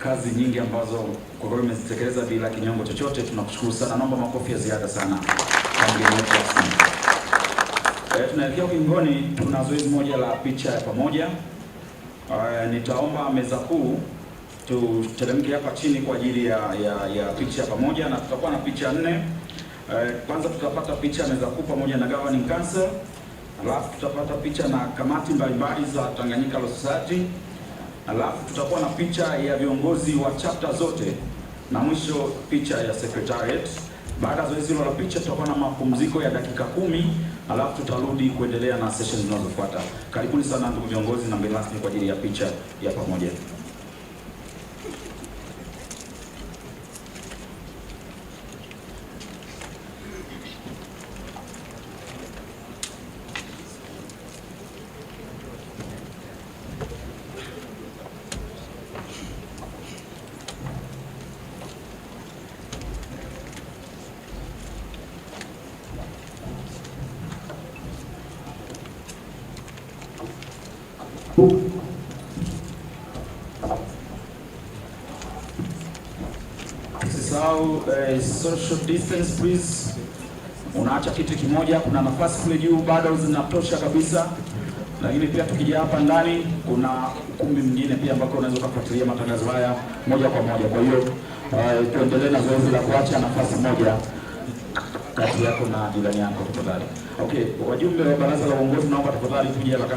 kazi nyingi ambazo kwa kweli umezitekeleza bila kinyongo chochote. Tunakushukuru sana. Naomba makofi ya ziada sana kwa mgeni wetu rasmi. Tunaelekea ukingoni, tuna zoezi moja la picha ya pamoja. Nitaomba meza kuu tuteremke hapa chini kwa ajili ya picha ya pamoja, na tutakuwa na picha 4. Kwanza tutapata picha meza kuu pamoja na Governing Council. Alafu tutapata picha na kamati mbalimbali za Tanganyika Law Society. Alafu tutakuwa na picha ya viongozi wa chapter zote, na mwisho picha ya secretariat. Baada ya zoezi hilo la picha, tutakuwa na mapumziko ya dakika 10, alafu tutarudi kuendelea na sessions zinazofuata. Karibuni sana ndugu viongozi na mgeni rasmi kwa ajili ya picha ya pamoja. Usisahau social distance please. Unaacha kiti kimoja, kuna nafasi kule juu bado zinatosha kabisa. Lakini pia tukija hapa ndani kuna ukumbi mwingine pia ambako unaweza kufuatilia matangazo haya moja kwa moja. Kwa hiyo tuendelee na zoezi la kuacha nafasi moja kati yako na jirani yako tafadhali. Okay, wajumbe wa baraza la uongozi naomba tafadhali kuja